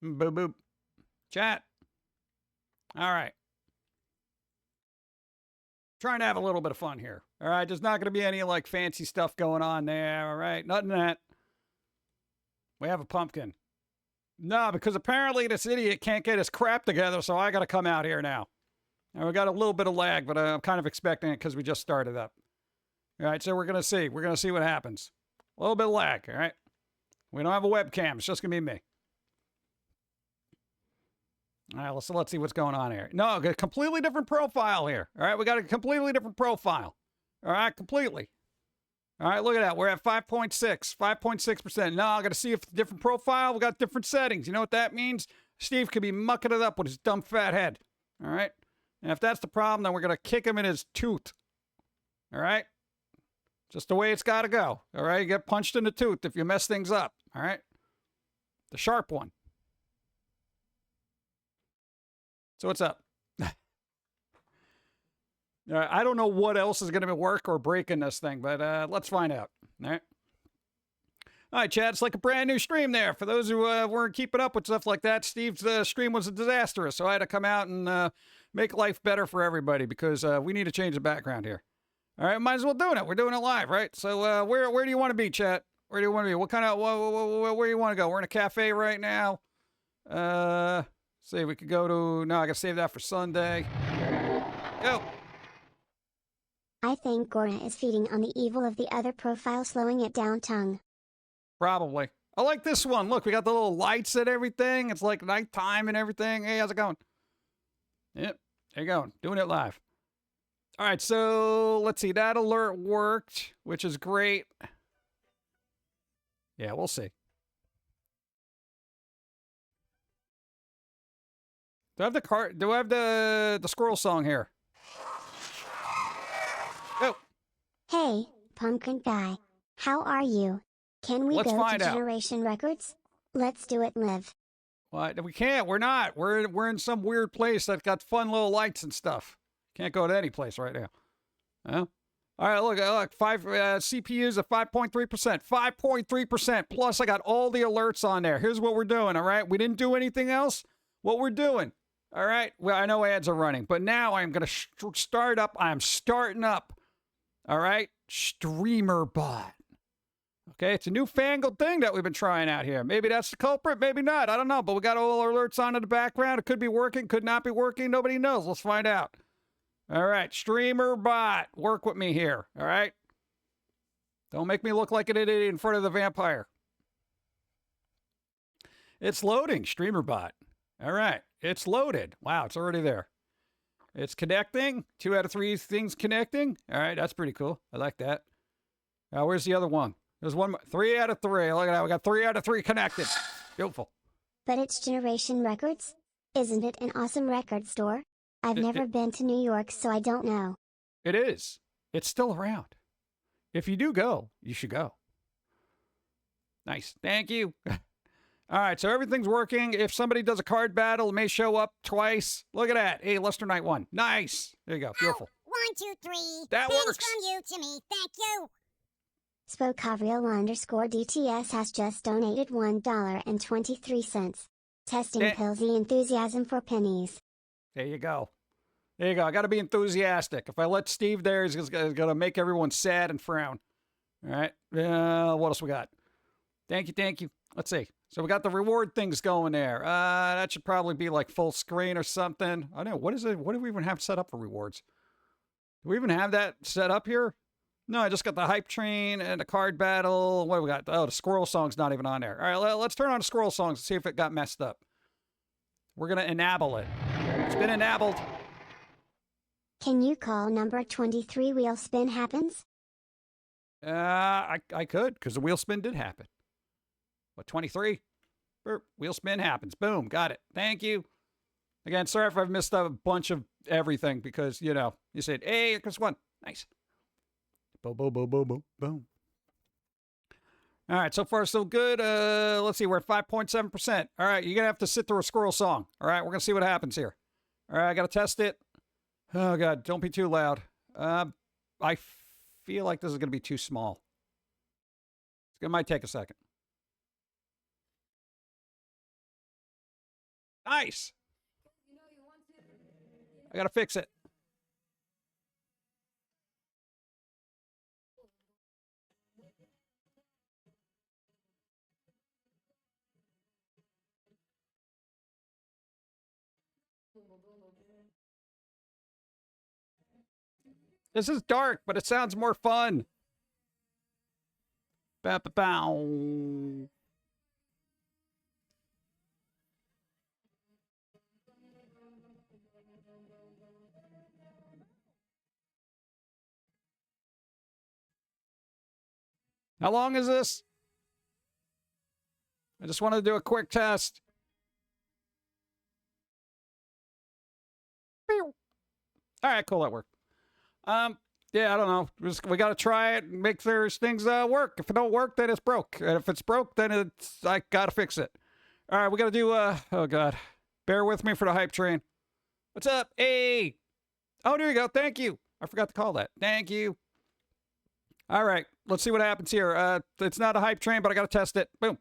Boop, boop. Chat. All right. Trying to have a little bit of fun here. All right. There's not going to be any like fancy stuff going on there. All right. Nothing that. We have a pumpkin. No, because apparently this idiot can't get his crap together, so I got to come out here now. And we got a little bit of lag, but I'm kind of expecting it because we just started up. All right, so we're going to see. We're going to see what happens. A little bit of lag, all right? We don't have a webcam. It's just going to be me. All right, let's see what's going on here. No, a completely different profile here. All right, we got a completely different profile. All right, completely. All right, look at that. We're at 5.6%. Now I got to see if it's a different profile. We got different settings. You know what that means? Steve could be mucking it up with his dumb fat head. All right? And if that's the problem, then we're going to kick him in his tooth. All right? Just the way it's got to go. All right? You get punched in the tooth if you mess things up. All right? The sharp one. So what's up? I don't know what else is going to work or break in this thing, but let's find out. All right. All right, Chad, it's like a brand new stream there. For those who weren't keeping up with stuff like that, Steve's stream was disastrous, so I had to come out and make life better for everybody because we need to change the background here. All right, might as well do it. We're doing it live, right? So where do you want to be, Chad? Where do you want to be? What kind of where do you want to go? We're in a cafe right now. See, we could go to. No, I gotta save that for Sunday. Go. I think Gora is feeding on the evil of the other profile, slowing it down tongue. Probably. I like this one. Look, we got the little lights and everything. It's like nighttime and everything. Hey, how's it going? Yep, there you go. Doing it live. All right, so let's see. That alert worked, which is great. Yeah, we'll see. Do I have the cart? Do I have the squirrel song here? Oh. Hey, Pum'Kin Guy. How are you? Can we go to Generation Records? Let's do it live. What? We can't. We're not. We're in some weird place that's got fun little lights and stuff. Can't go to any place right now. Huh? All right, look, five CPUs at 5.3%. 5.3%. Plus, I got all the alerts on there. Here's what we're doing, all right? We didn't do anything else. What we're doing, all right? Well, I know ads are running, but now I'm going to start up. I'm starting up. All right, Streamer Bot. Okay, it's a newfangled thing that we've been trying out here. Maybe that's the culprit, maybe not. I don't know, but we got all our alerts on in the background. It could be working, could not be working. Nobody knows. Let's find out. All right, Streamer Bot, work with me here. All right, don't make me look like an idiot in front of the vampire. It's loading, Streamer Bot. All right, it's loaded. Wow, it's already there. It's connecting. 2 out of 3 things connecting. All right, that's pretty cool. I like that. Now, where's the other one? There's one more. 3 out of 3. Look at that. We got 3 out of 3 connected. Beautiful. But it's Generation Records? Isn't it an awesome record store? I've never been to New York, so I don't know. It is. It's still around. If you do go, you should go. Nice. Thank you. All right, so everything's working. If somebody does a card battle, it may show up twice. Look at that. Hey, Lester Knight won. Nice. There you go. Beautiful. 1, 2, 3. That Thanks works. from you to me. Thank you. Spokavreal_DTS has just donated $1.23. Testing Pilz-E enthusiasm for pennies. There you go. There you go. I got to be enthusiastic. If I let Steve there, he's going to make everyone sad and frown. All right. What else we got? Thank you. Thank you. Let's see. So we got the reward things going there. That should probably be like full screen or something. I don't know. What is it? What do we even have set up for rewards? Do we even have that set up here? No, I just got the hype train and the card battle. What do we got? Oh, the squirrel song's not even on there. All right, let's turn on the squirrel songs and see if it got messed up. We're going to enable it. It's been enabled. Can you call number 23 wheel spin happens? I could, because the wheel spin did happen. What, 23? Burp, wheel spin happens. Boom, got it. Thank you. Again, sorry if I've missed a bunch of everything because, you know, you said, hey, here comes one. Nice. Boom, boom, boom, boom, boom, boom. All right, so far so good. Let's see, we're at 5.7%. All right, you're going to have to sit through a squirrel song. All right, we're going to see what happens here. All right, I got to test it. Oh, God, don't be too loud. I feel like this is going to be too small. It might take a second. Nice. I gotta fix it. This is dark, but it sounds more fun. Ba-ba-bow. How long is this? I just wanted to do a quick test. All right, cool, that worked. Yeah, I don't know. We got to try it and make sure things work. If it don't work, then it's broke. And if it's broke, then I got to fix it. All right, we got to do, oh, God. Bear with me for the hype train. What's up? Hey. Oh, there you go. Thank you. I forgot to call that. Thank you. All right, let's see what happens here. It's not a hype train, but I got to test it. Boom.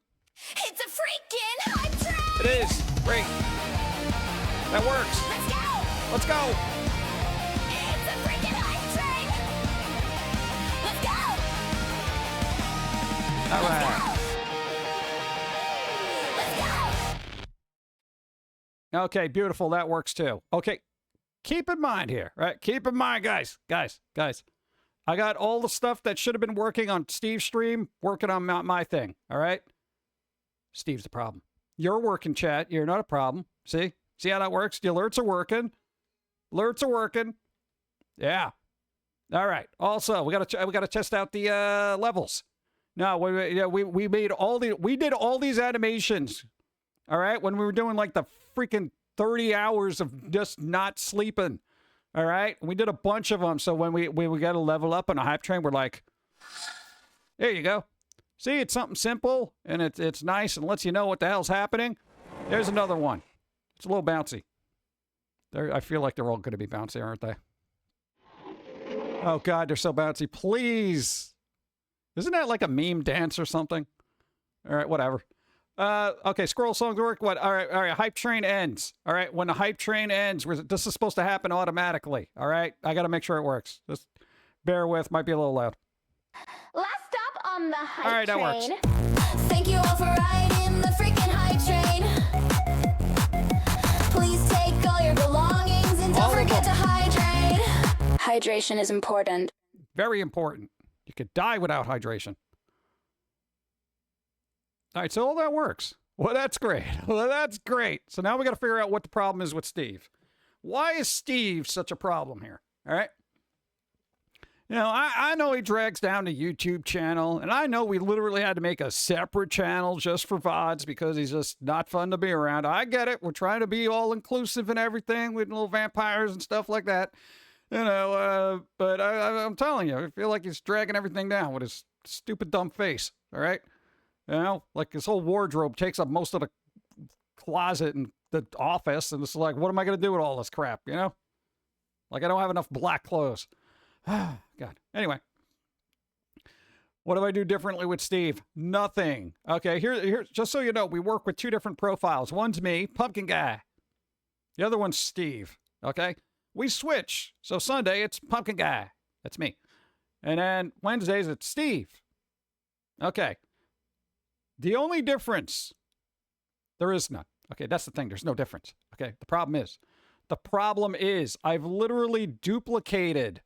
It's a freaking hype train! It is. Great. That works. Let's go! Let's go. It's a freaking hype train! Let's go! All right. Let's go! Okay, beautiful. That works too. Okay, keep in mind here, right? Keep in mind, guys. I got all the stuff that should have been working on Steve's stream, working on my thing, all right? Steve's the problem. You're working, chat. You're not a problem. See? See how that works? The alerts are working. Alerts are working. Yeah. All right. Also, we gotta test out the levels. No, we did all these animations. All right, when we were doing like the freaking 30 hours of just not sleeping. All right, we did a bunch of them. So when we got to level up on a hype train, we're like, there you go. See, it's something simple and it's nice and lets you know what the hell's happening. There's another one. It's a little bouncy. I feel like they're all going to be bouncy, aren't they? Oh God, they're so bouncy. Please, isn't that like a meme dance or something? All right, whatever. Okay, scroll songs work. What? All right. Hype train ends. All right, when the hype train ends, this is supposed to happen automatically. All right, I got to make sure it works. Just bear with. Might be a little loud. Last stop on the hype all right, train. That works. Thank you all for riding the freaking hype train. Please take all your belongings and don't forget to hydrate. Hydration is important. Very important. You could die without hydration. All right, so all that works. Well, that's great. Well, that's great. So now we got to figure out what the problem is with Steve. Why is Steve such a problem here? All right. You know, I know he drags down the YouTube channel, and I know we literally had to make a separate channel just for VODs because he's just not fun to be around. I get it. We're trying to be all inclusive and everything with little vampires and stuff like that. You know, but I'm telling you, I feel like he's dragging everything down with his stupid, dumb face. All right. You know, like his whole wardrobe takes up most of the closet and the office. And it's like, what am I going to do with all this crap? You know, like I don't have enough black clothes. God. Anyway, what do I do differently with Steve? Nothing. Okay, here, just so you know, we work with two different profiles. One's me, Pum'Kin Guy. The other one's Steve. Okay, we switch. So Sunday it's Pum'Kin Guy. That's me. And then Wednesdays it's Steve. Okay. The only difference, there is none. Okay, that's the thing. There's no difference. Okay, the problem is I've literally duplicated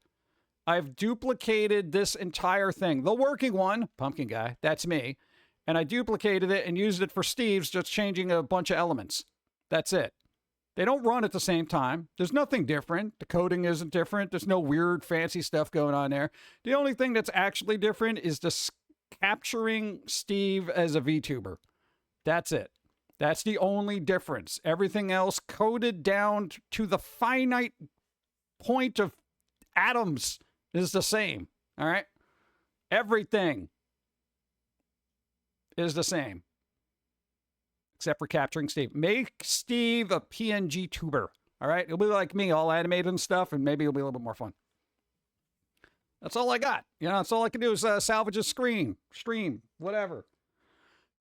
this entire thing. The working one, Pum'Kin Guy, that's me. And I duplicated it and used it for Steve's, just changing a bunch of elements. That's it. They don't run at the same time. There's nothing different. The coding isn't different. There's no weird fancy stuff going on there. The only thing that's actually different is just capturing Steve as a VTuber. That's it. That's the only difference. Everything else coded down to the finite point of atoms is the same. All right? Everything is the same. Except for capturing Steve. Make Steve a PNG tuber. All right? It'll be like me, all animated and stuff, and maybe it'll be a little bit more fun. That's all I got. You know, that's all I can do is salvage a stream, whatever.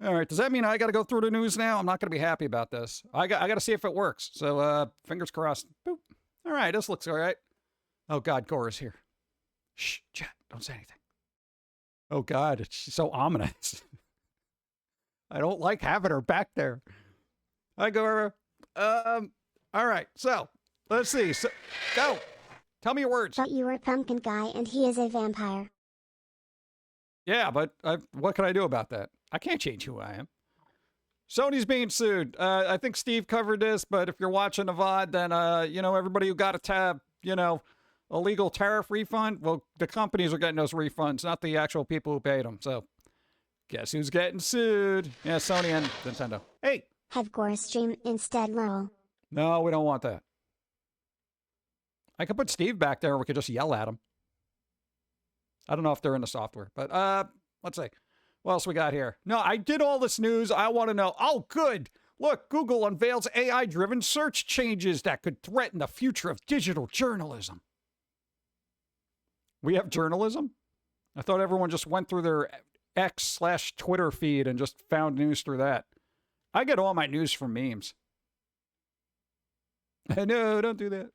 All right, does that mean I got to go through the news now? I'm not going to be happy about this. I got to see if it works. So, fingers crossed. Boop. All right, this looks all right. Oh, God, Gora's here. Shh, chat, don't say anything. Oh, God, she's so ominous. I don't like having her back there. Hi, Gora. All right, so, let's see. So, go. Tell me your words. But you were Pum'Kin Guy and he is a vampire. Yeah, but what can I do about that? I can't change who I am. Sony's being sued. I think Steve covered this, but if you're watching the VOD, then, everybody who got a illegal tariff refund, well, the companies are getting those refunds, not the actual people who paid them. So, guess who's getting sued? Yeah, Sony and Nintendo. Hey! Have Gora stream instead, lol. No, we don't want that. I could put Steve back there, or we could just yell at him. I don't know if they're in the software, but let's see. What else we got here? No, I did all this news. I want to know. Oh, good. Look, Google unveils AI-driven search changes that could threaten the future of digital journalism. We have journalism? I thought everyone just went through their X/Twitter feed and just found news through that. I get all my news from memes. No, don't do that.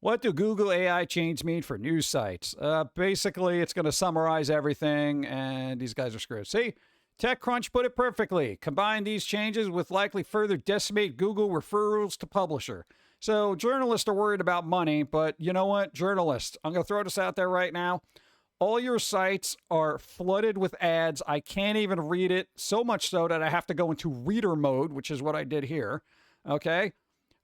What do Google AI change mean for news sites? Basically, it's going to summarize everything, and these guys are screwed. See, TechCrunch put it perfectly. Combine these changes with likely further decimate Google referrals to publisher. So journalists are worried about money, but you know what? Journalists, I'm going to throw this out there right now. All your sites are flooded with ads. I can't even read it, so much so that I have to go into reader mode, which is what I did here. Okay?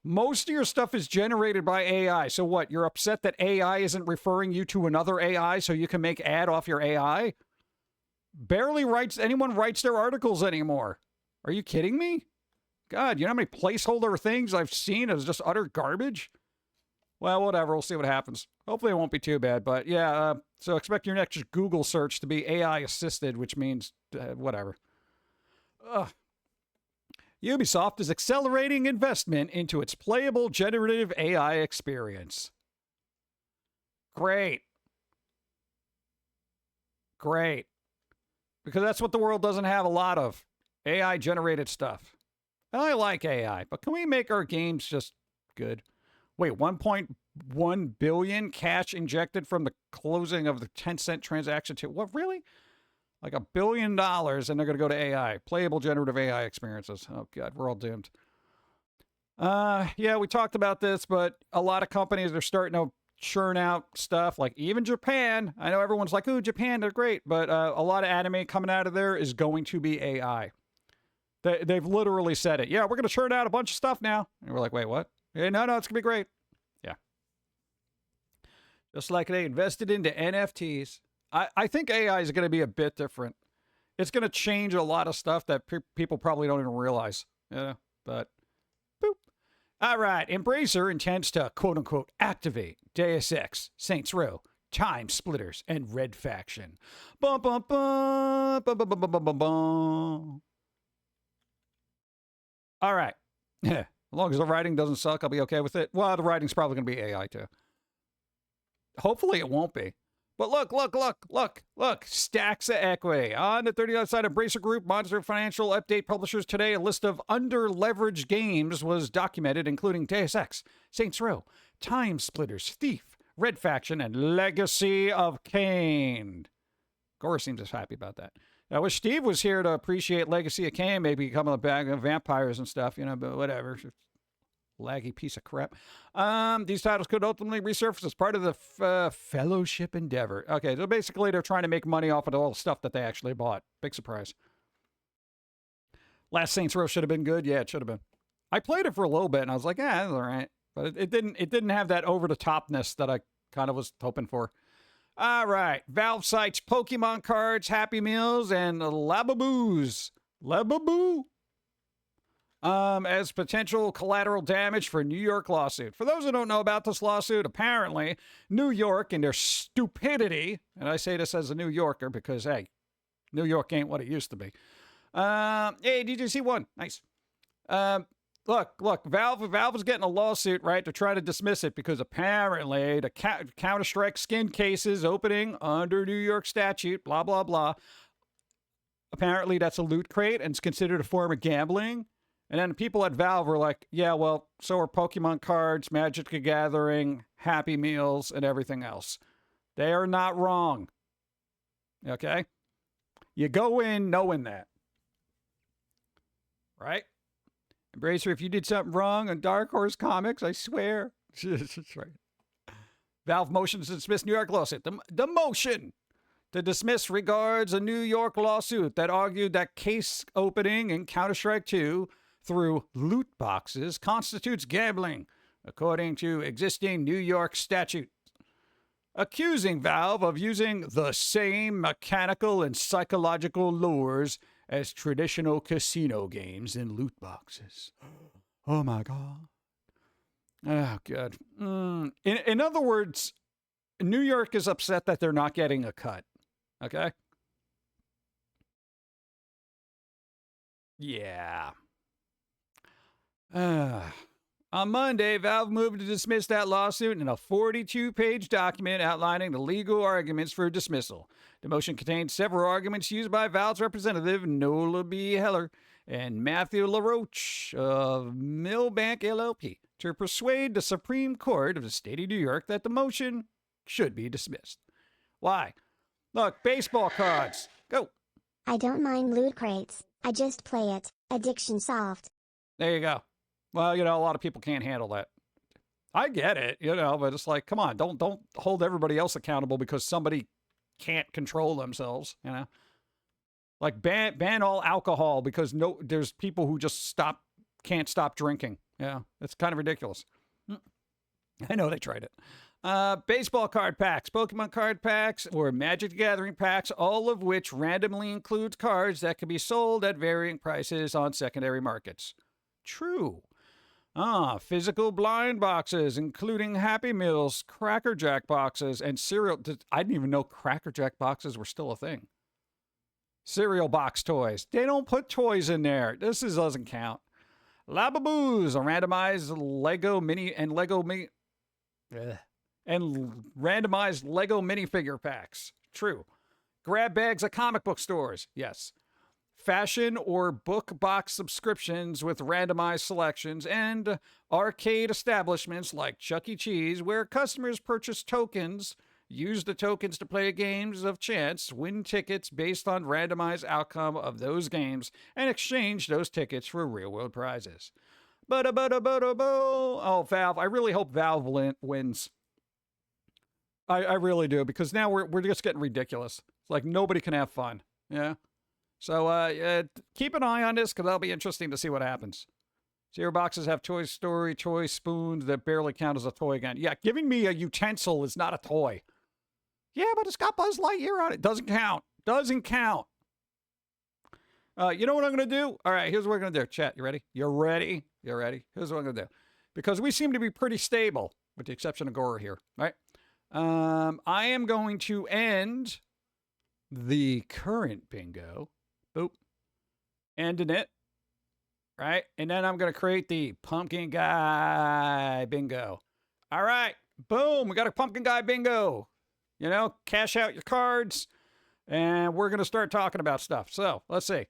Most of your stuff is generated by AI. So what? You're upset that AI isn't referring you to another AI so you can make ad off your AI? Barely anyone writes their articles anymore. Are you kidding me? God, you know how many placeholder things I've seen as just utter garbage? Well, whatever. We'll see what happens. Hopefully it won't be too bad. But yeah, so expect your next Google search to be AI assisted, which means whatever. Ugh. Ubisoft is accelerating investment into its playable generative AI experience. Great. Great. Because that's what the world doesn't have a lot of. AI-generated stuff. And I like AI, but can we make our games just good? Wait, 1.1 billion cash injected from the closing of the 10-cent transaction to... What, really? Like $1 billion, and they're going to go to AI. Playable generative AI experiences. Oh, God, we're all doomed. Yeah, we talked about this, but a lot of companies are starting to churn out stuff. Like even Japan. I know everyone's like, oh, Japan, they're great. But a lot of anime coming out of there is going to be AI. They've literally said it. Yeah, we're going to churn out a bunch of stuff now. And we're like, wait, what? Hey, no, it's going to be great. Yeah. Just like they invested into NFTs. I think AI is going to be a bit different. It's going to change a lot of stuff that people probably don't even realize. Yeah, but boop. All right. Embracer intends to, quote unquote, activate Deus Ex, Saints Row, Time Splitters, and Red Faction. Bum, bum, bum, bum, bum, bum, bum, bum, bum. All right. As long as the writing doesn't suck, I'll be okay with it. Well, the writing's probably going to be AI too. Hopefully it won't be. But look, stacks of equity. On the 39th side of Embracer Group, Monster Financial Update publishers today, a list of under-leveraged games was documented, including Deus Ex, Saints Row, Time Splitters, Thief, Red Faction, and Legacy of Kain. Gore seems as happy about that. I wish Steve was here to appreciate Legacy of Kain, maybe becoming a bag of vampires and stuff, but whatever. Laggy piece of crap. These titles could ultimately resurface as part of the Fellowship endeavor. Okay, so basically they're trying to make money off of all the stuff that they actually bought. Big surprise. Last Saints Row should have been good. Yeah, it should have been. I played it for a little bit and I was like, it's all right. But it didn't have that over-the-topness that I kind of was hoping for. All right. Valve cites Pokemon cards, Happy Meals, and Lababoos. Lababoo. As potential collateral damage for New York lawsuit. For those who don't know about this lawsuit, apparently New York and their stupidity, and I say this as a New Yorker because, hey, New York ain't what it used to be. Hey, did you see one? Nice. Look, Valve is getting a lawsuit, right, to try to dismiss it because apparently the Counter-Strike skin cases opening under New York statute, blah, blah, blah. apparently that's a loot crate and it's considered a form of gambling. And then the people at Valve were like, yeah, well, so are Pokemon cards, Magic the Gathering, Happy Meals, and everything else. They are not wrong. Okay? You go in knowing that. Right? Embracer, if you did something wrong on Dark Horse Comics, I swear. That's right. Valve motions to dismiss New York lawsuit. The motion to dismiss regards a New York lawsuit that argued that case opening in Counter-Strike 2 through loot boxes constitutes gambling, according to existing New York statute, accusing Valve of using the same mechanical and psychological lures as traditional casino games in loot boxes. Oh my God. Oh, good. In other words, New York is upset that they're not getting a cut. Okay? Yeah. On Monday, Valve moved to dismiss that lawsuit in a 42-page document outlining the legal arguments for dismissal. The motion contained several arguments used by Valve's representative, Nola B. Heller, and Matthew LaRoche of Millbank LLP to persuade the Supreme Court of the state of New York that the motion should be dismissed. Why? Look, baseball cards. Go. I don't mind loot crates. I just play it. Addiction solved. There you go. Well, a lot of people can't handle that. I get it, but it's like, come on, don't hold everybody else accountable because somebody can't control themselves, Like ban all alcohol because there's people who just can't stop drinking. Yeah, it's kind of ridiculous. I know they tried it. Baseball card packs, Pokemon card packs, or Magic the Gathering packs, all of which randomly includes cards that can be sold at varying prices on secondary markets. True. Physical blind boxes, including Happy Meals, Cracker Jack boxes, and cereal. I didn't even know Cracker Jack boxes were still a thing. Cereal box toys. They don't put toys in there. This doesn't count. Lababoos, a randomized Lego mini and randomized Lego minifigure packs. True. Grab bags at comic book stores. Yes. Fashion or book box subscriptions with randomized selections, and arcade establishments like Chuck E. Cheese, where customers purchase tokens, use the tokens to play games of chance, win tickets based on randomized outcome of those games, and exchange those tickets for real-world prizes. Oh, Valve. I really hope Valve wins. I really do, because now we're just getting ridiculous. It's like nobody can have fun. Yeah. So keep an eye on this, because that'll be interesting to see what happens. Zero boxes have Toy Story toy spoons that barely count as a toy again. Yeah, giving me a utensil is not a toy. Yeah, but it's got Buzz Lightyear on it. Doesn't count. Doesn't count. You know what I'm going to do? All right, here's what we're going to do. Chat, you ready? You ready? You ready? Here's what I'm going to do. Because we seem to be pretty stable, with the exception of Gora here, right? I am going to end the current bingo. Boop. Ending it. Right? And then I'm going to create the Pum'Kin Guy bingo. All right. Boom. We got a Pum'Kin Guy bingo. Cash out your cards. And we're going to start talking about stuff. So, let's see.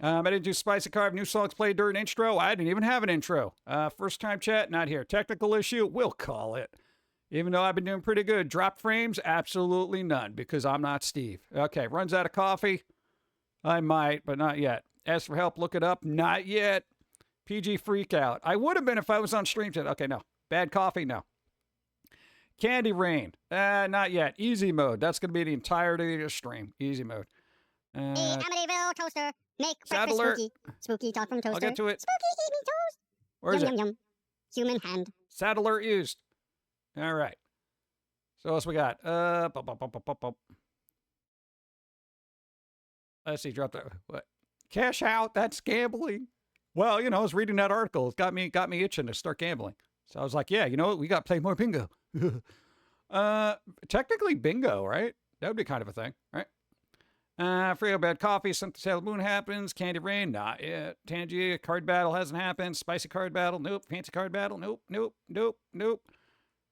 I didn't do Spicy Carve. New songs played during intro. I didn't even have an intro. First time chat, not here. Technical issue, we'll call it. Even though I've been doing pretty good. Drop frames, absolutely none, because I'm not Steve. Okay, runs out of coffee. I might, but not yet. Ask for help, look it up. Not yet. PG freak out. I would have been if I was on stream chat. Okay, no. Bad coffee, no. Candy rain. Not yet. Easy mode. That's going to be the entirety of the stream. Easy mode. The Amityville toaster. Make breakfast alert. spooky. Spooky talk from toaster. I'll get to it. Spooky eat me toast. Where is yum, it? Yum, yum. Human hand. Sad alert used. All right. So what else we got? Let's see. Drop that. What? Cash out. That's gambling. Well, I was reading that article. It got me itching to start gambling. So I was like, yeah, we got to play more bingo. Technically bingo, right? That would be kind of a thing, right? Frio bad coffee. Something Sailor Moon happens. Candy rain. Not yet. Tangia card battle hasn't happened. Spicy card battle. Nope. Fancy card battle. Nope. Nope. Nope. Nope.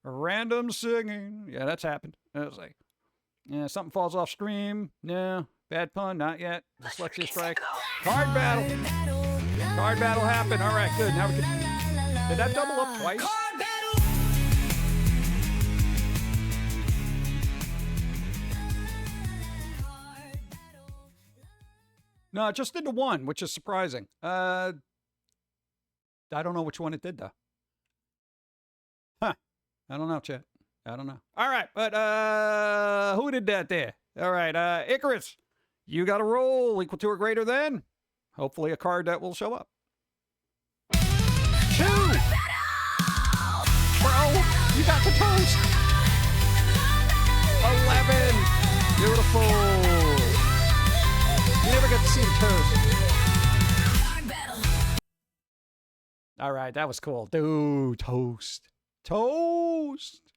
Random singing. Yeah, that's happened. I was like, yeah, something falls off stream. No. Bad pun, not yet. Dyslexia strike. Card battle. Card battle happened. All right, good. Now we can. Did that double up twice? No, it just did the one, which is surprising. I don't know which one it did, though. Huh. I don't know, chat. I don't know. All right, but who did that there? All right, Icarus, you got a roll equal to or greater than, hopefully a card that will show up. 2! Bro, you got the toast! 11! Beautiful! You never get to see the toast. All right, that was cool. Dude, toast. Toast!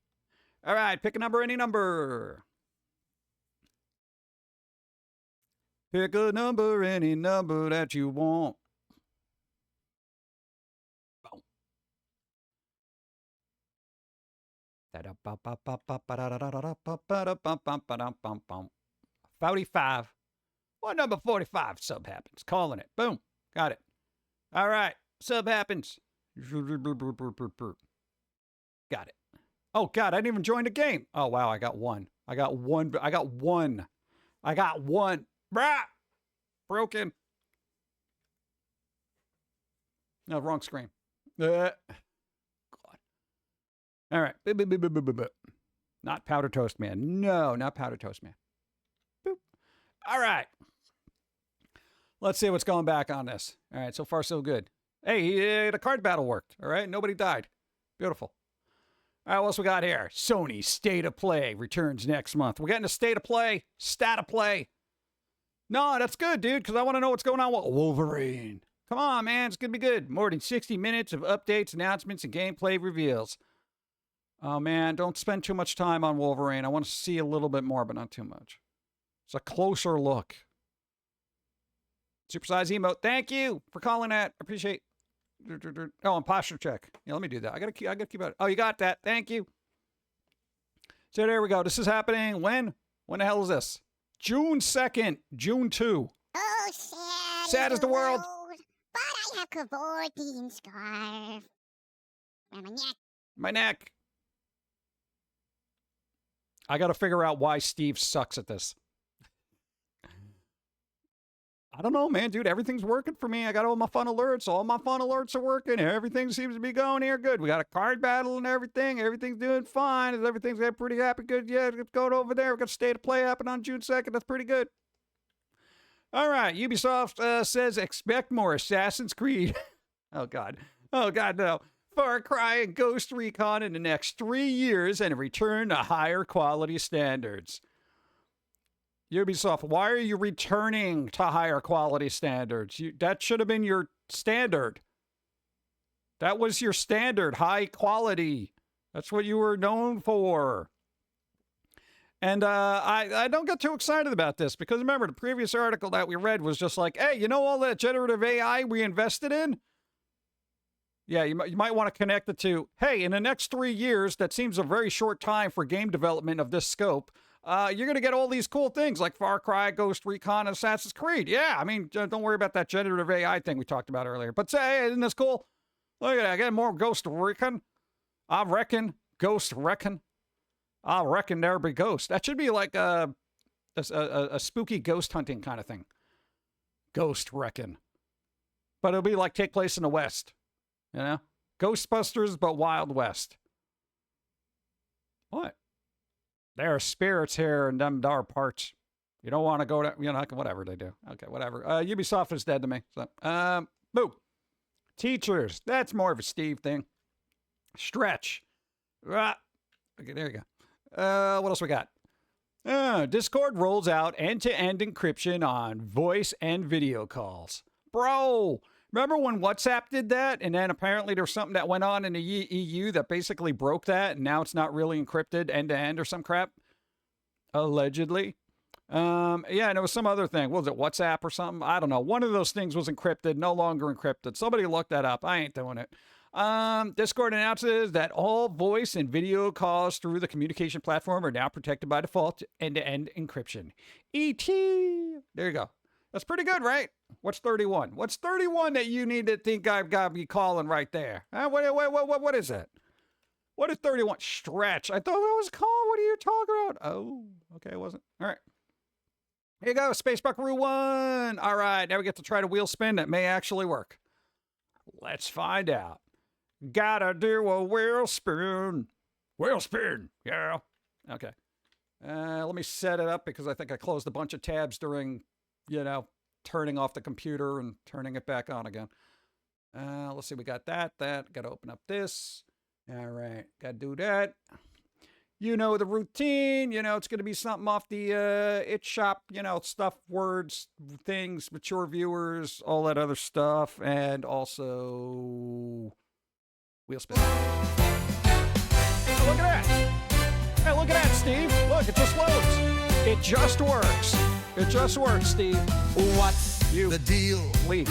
All right, pick a number, any number. Pick a number, any number that you want. Boom. 45. What number 45 sub happens? Calling it. Boom. Got it. All right. Sub happens. Got it. Oh, God. I didn't even join the game. Oh, wow. I got one. I got one. I got one. I got one. Brah! Broken. No, wrong screen. God. All right. Not Powder Toast Man. No, not Powder Toast Man. Boop. All right. Let's see what's going back on this. All right, so far so good. Hey, the card battle worked. All right, nobody died. Beautiful. All right, what else we got here? Sony State of Play returns next month. We're getting a State of Play, Stat of Play. No, that's good, dude, because I want to know what's going on with Wolverine. Come on, man, it's going to be good. More than 60 minutes of updates, announcements, and gameplay reveals. Oh, man, don't spend too much time on Wolverine. I want to see a little bit more, but not too much. It's a closer look. Supersize emote. Thank you for calling that. Appreciate. Oh, and posture check. Yeah, let me do that. I gotta keep it. Oh, you got that. Thank you. So there we go. This is happening when? When the hell is this? June 2nd. June 2. Oh, sad. Sad is the world. But I have cavorting scarf. Around my neck. My neck. I gotta figure out why Steve sucks at this. I don't know, man, dude. Everything's working for me. I got all my fun alerts. All my fun alerts are working. Everything seems to be going here good. We got a card battle and everything. Everything's doing fine. Everything's pretty happy. Good. Yeah, it's going over there. We got State of Play happen on June 2nd. That's pretty good. All right. Ubisoft says expect more Assassin's Creed. Oh, God. Oh, God, no. Far Cry and Ghost Recon in the next 3 years and a return to higher quality standards. Ubisoft, why are you returning to higher quality standards? That should have been your standard. That was your standard, high quality. That's what you were known for. And I don't get too excited about this because remember, the previous article that we read was just like, hey, you know all that generative AI we invested in? Yeah, you might want to connect it to, hey, in the next 3 years, that seems a very short time for game development of this scope. You're going to get all these cool things like Far Cry, Ghost Recon, and Assassin's Creed. Yeah, I mean, don't worry about that generative AI thing we talked about earlier. But say, hey, isn't this cool? Look at that. I got more Ghost Recon. I reckon. Ghost Recon. I reckon there be ghost. That should be like a spooky ghost hunting kind of thing. Ghost Recon. But it'll be like take place in the West. You know? Ghostbusters, but Wild West. What? There are spirits here in them dark parts. You don't want to go to, whatever they do. Okay, whatever. Ubisoft is dead to me. So, boo. Teachers. That's more of a Steve thing. Stretch. Okay, there you go. What else we got? Discord rolls out end-to-end encryption on voice and video calls. Bro, remember when WhatsApp did that? And then apparently there was something that went on in the EU that basically broke that. And now it's not really encrypted end-to-end or some crap. Allegedly. Yeah, and it was some other thing. What was it, WhatsApp or something? I don't know. One of those things was encrypted, no longer encrypted. Somebody look that up. I ain't doing it. Discord announces that all voice and video calls through the communication platform are now protected by default end-to-end encryption. E.T. There you go. That's pretty good, right? What's 31? What's 31 that you need to think I've got to be calling right there? What is that? What is 31? Stretch. I thought it was called. What are you talking about? Oh, okay, it wasn't. All right. Here you go, Space Buckaroo 1. All right, now we get to try to wheel spin that may actually work. Let's find out. Gotta do a wheel spin. Wheel spin, yeah. Okay. Let me set it up because I think I closed a bunch of tabs during, turning off the computer and turning it back on again. Let's see, we got that. Gotta open up this. All right, gotta do that. You know the routine, it's going to be something off the It Shop, stuff, words, things, mature viewers, all that other stuff, and also wheel spin. Oh, look at that. Hey, look at that, Steve. Look, it just loads. It just works. It just works, Steve. What's the deal? Leave.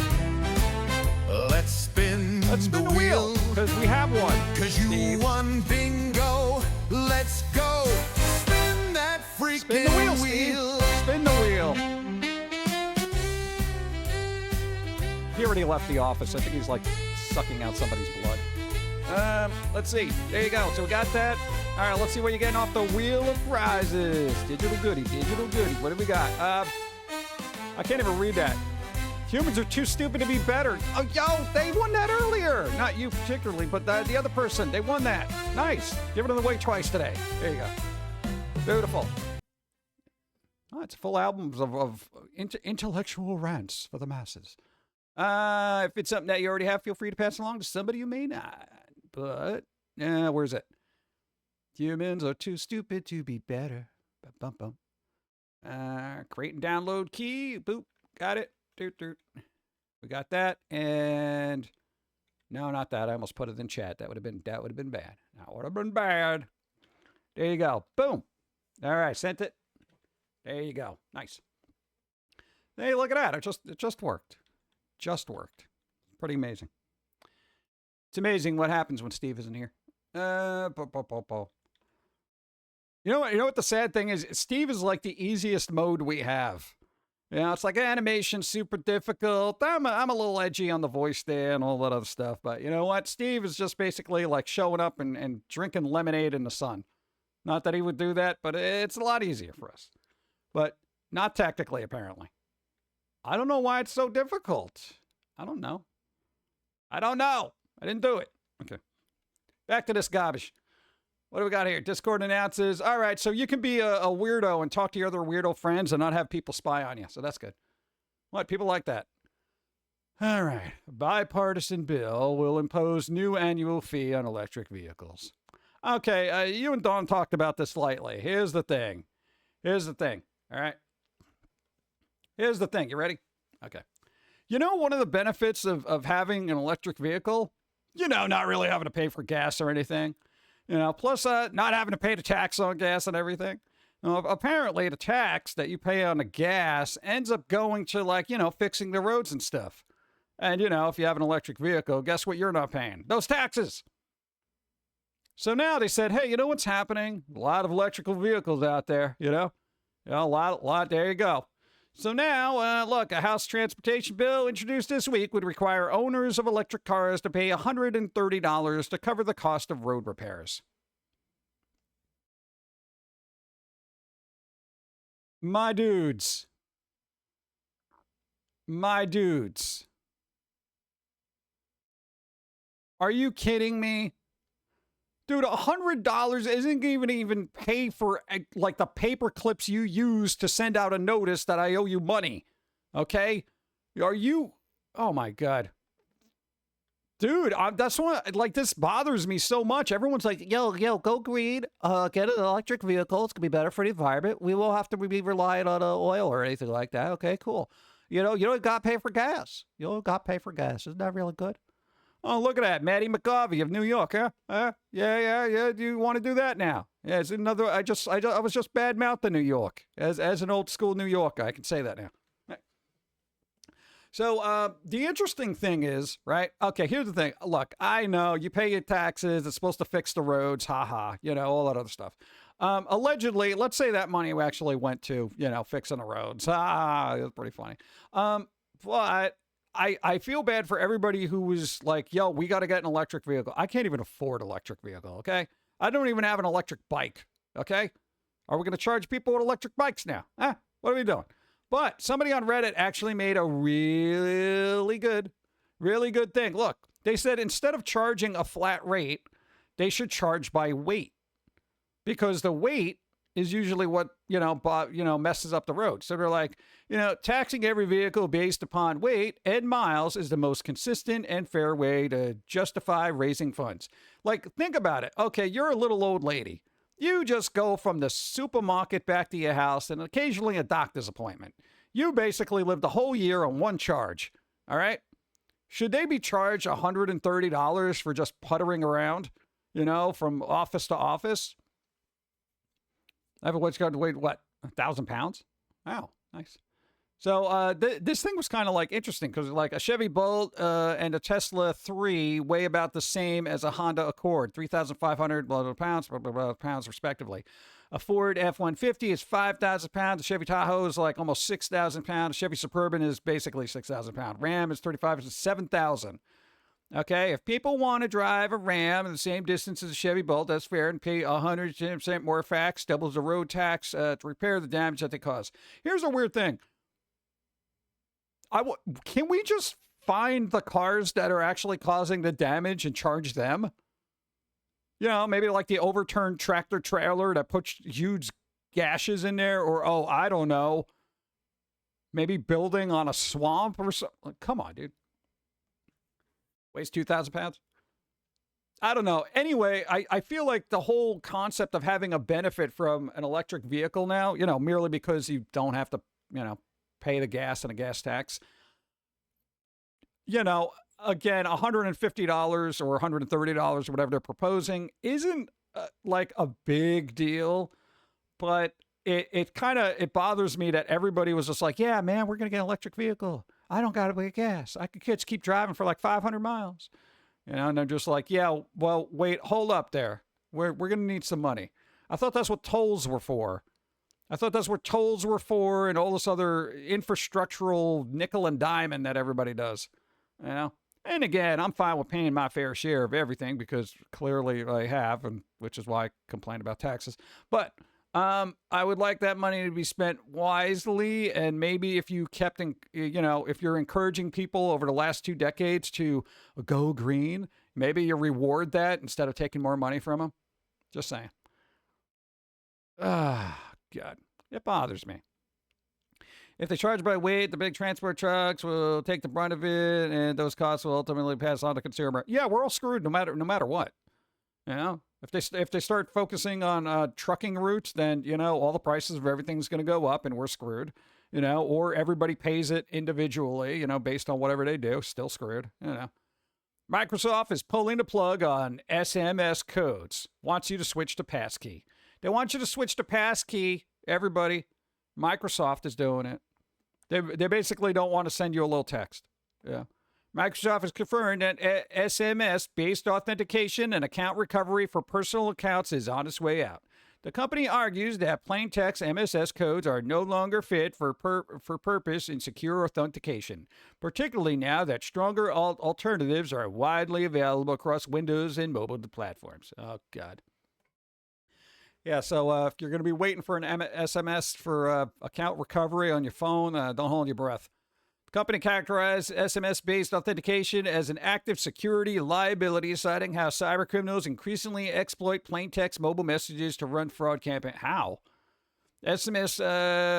Let's spin the wheel, because we have one. Because you won bingo. Let's go. Spin that freaking wheel. Spin the wheel. He already left the office. I think he's like sucking out somebody's blood. Let's see. There you go. So we got that. All right, let's see what you're getting off the wheel of prizes. Digital goodie. What do we got? I can't even read that. Humans are too stupid to be better. Oh, yo, they won that earlier. Not you particularly, but the other person. They won that. Nice. Give it away twice today. There you go. Beautiful. Oh, it's full albums of intellectual rants for the masses. If it's something that you already have, feel free to pass along to somebody you may not. But, where's it? Humans are too stupid to be better. Bum, bum. Create and download key. Boop. Got it. We got that, and no, not that. I almost put it in chat. That would have been bad. That would have been bad. There you go. Boom. All right, sent it. There you go. Nice. Hey, look at that. It just worked. Just worked. Pretty amazing. It's amazing what happens when Steve isn't here. You know what the sad thing is? Steve is like the easiest mode we have. It's like animation, super difficult. I'm a little edgy on the voice there and all that other stuff. But you know what? Steve is just basically like showing up and drinking lemonade in the sun. Not that he would do that, but it's a lot easier for us. But not technically, apparently. I don't know why it's so difficult. I don't know. I didn't do it. Okay. Back to this garbage. What do we got here? Discord announces. All right, so you can be a weirdo and talk to your other weirdo friends and not have people spy on you. So that's good. What? People like that. All right. A bipartisan bill will impose new annual fee on electric vehicles. Okay, you and Dawn talked about this lightly. Here's the thing. All right? Here's the thing. You ready? Okay. One of the benefits of having an electric vehicle, not really having to pay for gas or anything. Plus not having to pay the tax on gas and everything. Apparently the tax that you pay on the gas ends up going to fixing the roads and stuff. And, if you have an electric vehicle, guess what you're not paying? Those taxes. So now they said, hey, you know what's happening? A lot of electrical vehicles out there, a lot, there you go. So now, look, a House transportation bill introduced this week would require owners of electric cars to pay $130 to cover the cost of road repairs. My dudes. Are you kidding me? Dude, $100 isn't even pay for, like, the paper clips you use to send out a notice that I owe you money. Okay? Are you... Oh, my God. Dude, that's what, like, this bothers me so much. Everyone's like, yo, go green. Get an electric vehicle. It's going to be better for the environment. We won't have to be relying on oil or anything like that. Okay, cool. You don't got to pay for gas. Isn't that really good? Oh, look at that. Maddie McGarvey of New York, huh? Yeah. Do you want to do that now? Yeah, it's another... I was just bad-mouthing New York. As an old-school New Yorker, I can say that now. So the interesting thing is, right? Okay, here's the thing. Look, I know you pay your taxes. It's supposed to fix the roads. Ha. All that other stuff. Allegedly, let's say that money actually went to, fixing the roads. That's pretty funny. But I feel bad for everybody who was like, yo, we got to get an electric vehicle. I can't even afford an electric vehicle, okay? I don't even have an electric bike, okay? Are we going to charge people with electric bikes now? What are we doing? But somebody on Reddit actually made a really good thing. Look, they said instead of charging a flat rate, they should charge by weight, because the weight is usually what, messes up the road. So they're like, taxing every vehicle based upon weight and miles is the most consistent and fair way to justify raising funds. Like, think about it. Okay, you're a little old lady. You just go from the supermarket back to your house and occasionally a doctor's appointment. You basically live the whole year on one charge. All right? Should they be charged $130 for just puttering around, from office to office? Everyone's got to weigh, what, 1,000 pounds? Wow, nice. So this thing was kind of like interesting because like a Chevy Bolt and a Tesla 3 weigh about the same as a Honda Accord, 3,500 pounds respectively. A Ford F-150 is 5,000 pounds. A Chevy Tahoe is like almost 6,000 pounds. A Chevy Suburban is basically 6,000 pounds. Ram is 35, it's 7,000. Okay, if people want to drive a Ram in the same distance as a Chevy Bolt, that's fair, and pay 100% more tax, doubles the road tax to repair the damage that they cause. Here's a weird thing. Can we just find the cars that are actually causing the damage and charge them? Maybe like the overturned tractor trailer that puts huge gashes in there, or, I don't know, maybe building on a swamp or something. Come on, dude. Weighs 2,000 pounds? I don't know. Anyway, I feel like the whole concept of having a benefit from an electric vehicle now, merely because you don't have to, pay the gas and a gas tax. Again, $150 or $130 or whatever they're proposing isn't like a big deal, but it bothers me that everybody was just like, yeah, man, we're going to get an electric vehicle. I don't got to pay gas. I could just keep driving for like 500 miles. And they're just like, yeah, well, wait, hold up there. We're going to need some money. I thought that's what tolls were for. And all this other infrastructural nickel and diamond that everybody does. And again, I'm fine with paying my fair share of everything because clearly I have, and which is why I complain about taxes. But I would like that money to be spent wisely, and maybe if you if you're encouraging people over the last 2 decades to go green, maybe you reward that instead of taking more money from them. Just saying. God, it bothers me. If they charge by weight, the big transport trucks will take the brunt of it, and those costs will ultimately pass on to consumer. Yeah, we're all screwed no matter what. If they start focusing on trucking routes, then all the prices of everything's going to go up, and we're screwed. Or everybody pays it individually, based on whatever they do, still screwed. Microsoft is pulling the plug on SMS codes. Wants you to switch to passkey. They want you to switch to passkey, everybody. Microsoft is doing it. They basically don't want to send you a little text. Yeah. Microsoft has confirmed that SMS-based authentication and account recovery for personal accounts is on its way out. The company argues that plain text MSS codes are no longer fit for purpose in secure authentication, particularly now that stronger alternatives are widely available across Windows and mobile platforms. Oh, God. Yeah, so if you're going to be waiting for an SMS for account recovery on your phone, don't hold your breath. The company characterized SMS-based authentication as an active security liability, citing how cybercriminals increasingly exploit plain text mobile messages to run fraud campaigns. How? SMS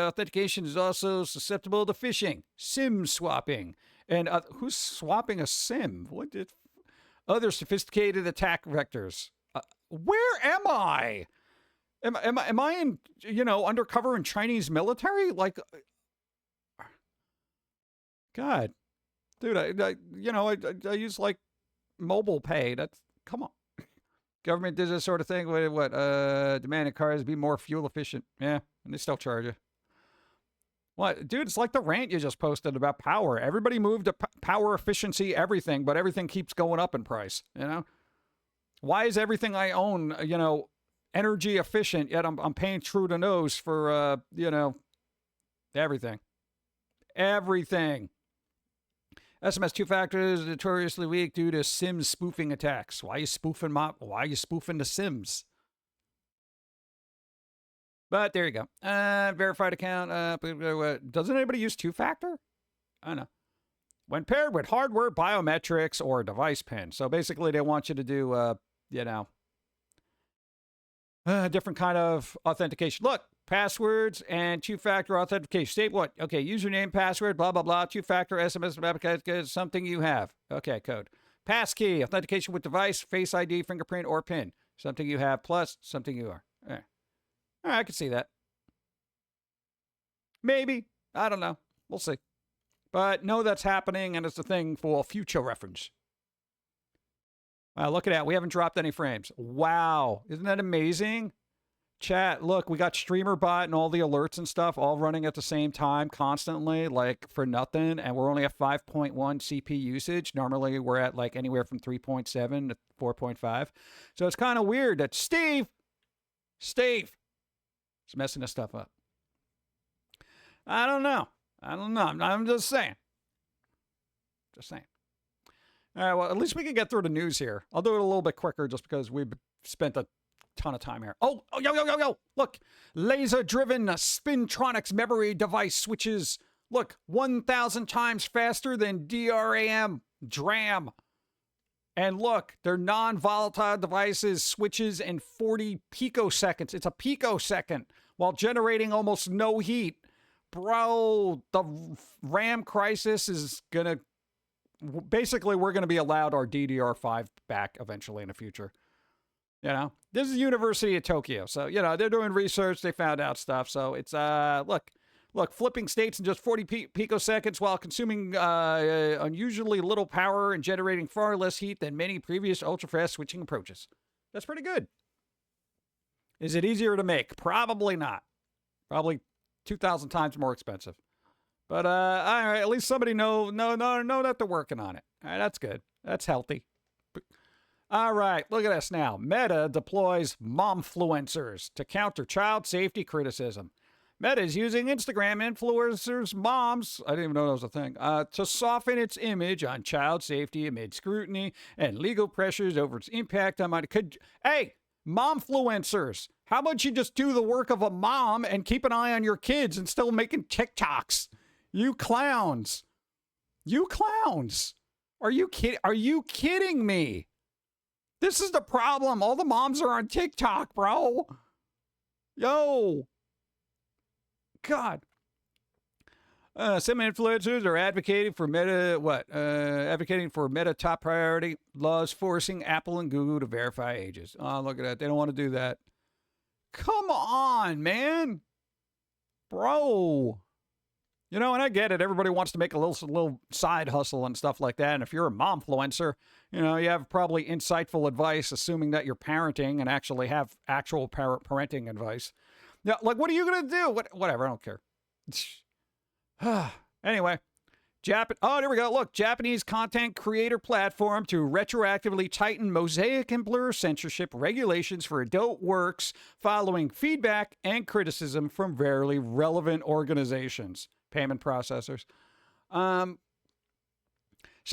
authentication is also susceptible to phishing, SIM swapping, and who's swapping a SIM? Other sophisticated attack vectors. Where am I? Am I in, undercover in Chinese military? Like, God, dude, I use like mobile pay. Come on. Government does this sort of thing. Demanding cars be more fuel efficient. Yeah, and they still charge you. What, dude? It's like the rant you just posted about power. Everybody moved to power efficiency, everything, but everything keeps going up in price. You know, why is everything I own, energy efficient? Yet I'm paying through the nose for, everything. Everything. SMS two-factor is notoriously weak due to Sims spoofing attacks. Why are you spoofing the Sims? But there you go. Verified account. Doesn't anybody use two-factor? I don't know. When paired with hardware, biometrics, or device pin. So basically, they want you to do, different kind of authentication. Look, passwords and two-factor authentication. State what? Okay, username, password, blah, blah, blah. Two-factor, SMS, application, something you have. Okay, code. Passkey, authentication with device, face ID, fingerprint, or PIN. Something you have plus something you are. All right. All right, I can see that. Maybe. I don't know. We'll see. But know that's happening, and it's a thing for future reference. Wow, look at that. We haven't dropped any frames. Wow. Isn't that amazing? Chat, look, we got StreamerBot and all the alerts and stuff all running at the same time constantly, like for nothing, and we're only at 5.1 CP usage. Normally, we're at like anywhere from 3.7 to 4.5. So it's kind of weird that Steve is messing this stuff up. I don't know. I'm just saying. All right, well, at least we can get through the news here. I'll do it a little bit quicker just because we've spent a ton of time here. Oh, yo. Look, laser-driven Spintronics memory device switches. Look, 1,000 times faster than DRAM. And look, they're non-volatile devices, switches in 40 picoseconds. It's a picosecond while generating almost no heat. Bro, the RAM crisis is going to... Basically, we're going to be allowed our DDR5 back eventually in the future. This is the University of Tokyo. So, they're doing research. They found out stuff. So it's, look, flipping states in just 40 picoseconds while consuming unusually little power and generating far less heat than many previous ultra-fast switching approaches. That's pretty good. Is it easier to make? Probably not. Probably 2,000 times more expensive. But, all right, at least somebody know that they're working on it. All right, that's good. That's healthy. All right, look at this now. Meta deploys momfluencers to counter child safety criticism. Meta is using Instagram influencers' moms, I didn't even know that was a thing, to soften its image on child safety amid scrutiny and legal pressures over its impact on Hey, momfluencers, how about you just do the work of a mom and keep an eye on your kids and still making TikToks? You clowns. Are you kidding me? This is the problem. All the moms are on TikTok, bro. Yo. God. Some influencers are advocating for Meta top priority laws forcing Apple and Google to verify ages. Oh, look at that. They don't want to do that. Come on, man. Bro. And I get it. Everybody wants to make a little side hustle and stuff like that. And if you're a momfluencer, you have probably insightful advice, assuming that you're parenting and actually have actual parenting advice. Yeah, like, what are you going to do? Whatever, I don't care. Anyway, there we go. Look, Japanese content creator platform to retroactively tighten mosaic and blur censorship regulations for adult works following feedback and criticism from very relevant organizations. Payment processors. So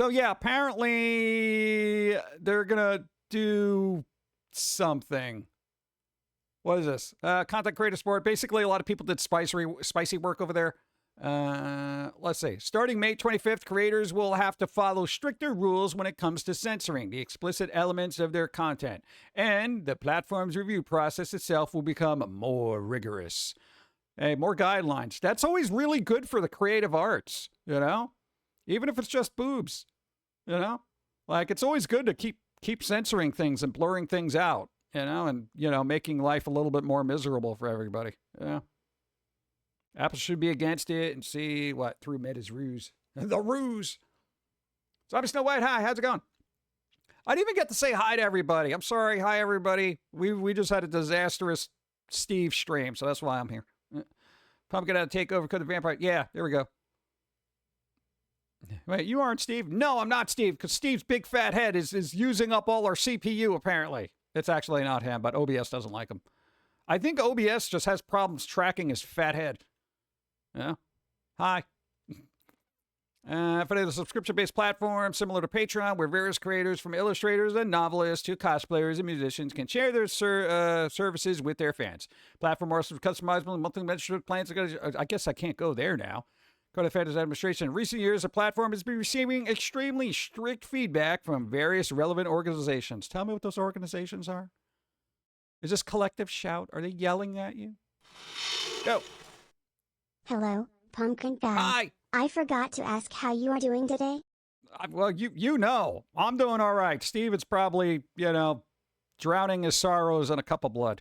yeah, apparently they're gonna do something. What is this? Content creator support. Basically, a lot of people did spicy work over there. Let's see. Starting May 25th, creators will have to follow stricter rules when it comes to censoring the explicit elements of their content, and the platform's review process itself will become more rigorous. Hey, more guidelines. That's always really good for the creative arts, Even if it's just boobs, Like, it's always good to keep censoring things and blurring things out, and, making life a little bit more miserable for everybody. Yeah. Apple should be against it and see what through Meta's ruse. The ruse. Zombie Snow White, hi, how's it going? I didn't even get to say hi to everybody. I'm sorry. Hi, everybody. We just had a disastrous Steve stream, so that's why I'm here. Pum'Kin had to take over because the vampire. Yeah, there we go. Wait, you aren't Steve? No, I'm not Steve, because Steve's big fat head is using up all our CPU, apparently. It's actually not him, but OBS doesn't like him. I think OBS just has problems tracking his fat head. Yeah. Hi. For the subscription-based platform, similar to Patreon, where various creators, from illustrators and novelists to cosplayers and musicians, can share their services with their fans. Platform offers customizable monthly membership plans. I guess I can't go there now. Code of Fans Administration. In recent years, the platform has been receiving extremely strict feedback from various relevant organizations. Tell me what those organizations are. Is this collective shout? Are they yelling at you? Go. Hello, Pum'Kin Guy. Hi. I forgot to ask how you are doing today. Well, you know. I'm doing all right. Steve is probably, drowning his sorrows in a cup of blood.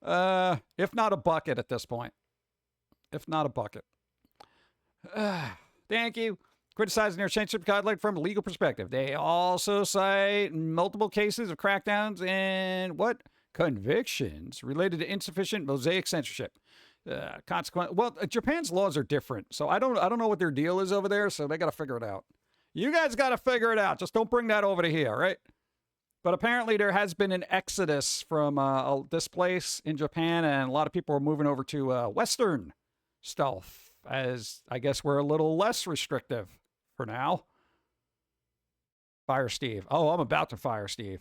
If not a bucket at this point. If not a bucket. Thank you. Criticizing their censorship guideline from a legal perspective. They also cite multiple cases of crackdowns and convictions related to insufficient mosaic censorship. Consequent. Well, Japan's laws are different, so I don't know what their deal is over there. So they got to figure it out. You guys got to figure it out. Just don't bring that over to here, right? But apparently there has been an exodus from this place in Japan, and a lot of people are moving over to Western stuff. As I guess we're a little less restrictive for now. Fire Steve. Oh, I'm about to fire Steve.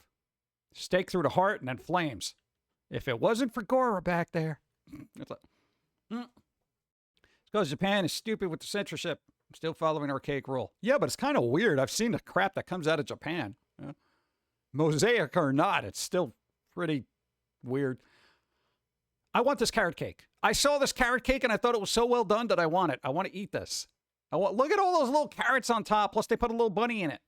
Stake through the heart and then flames. If it wasn't for Gora back there. It's because Japan is stupid with the censorship. I'm still following archaic rule. Yeah, but it's kind of weird. I've seen the crap that comes out of Japan. Mosaic or not, it's still pretty weird. I want this carrot cake. I saw this carrot cake and I thought it was so well done that I want it. I want to eat this. Look at all those little carrots on top, plus they put a little bunny in it.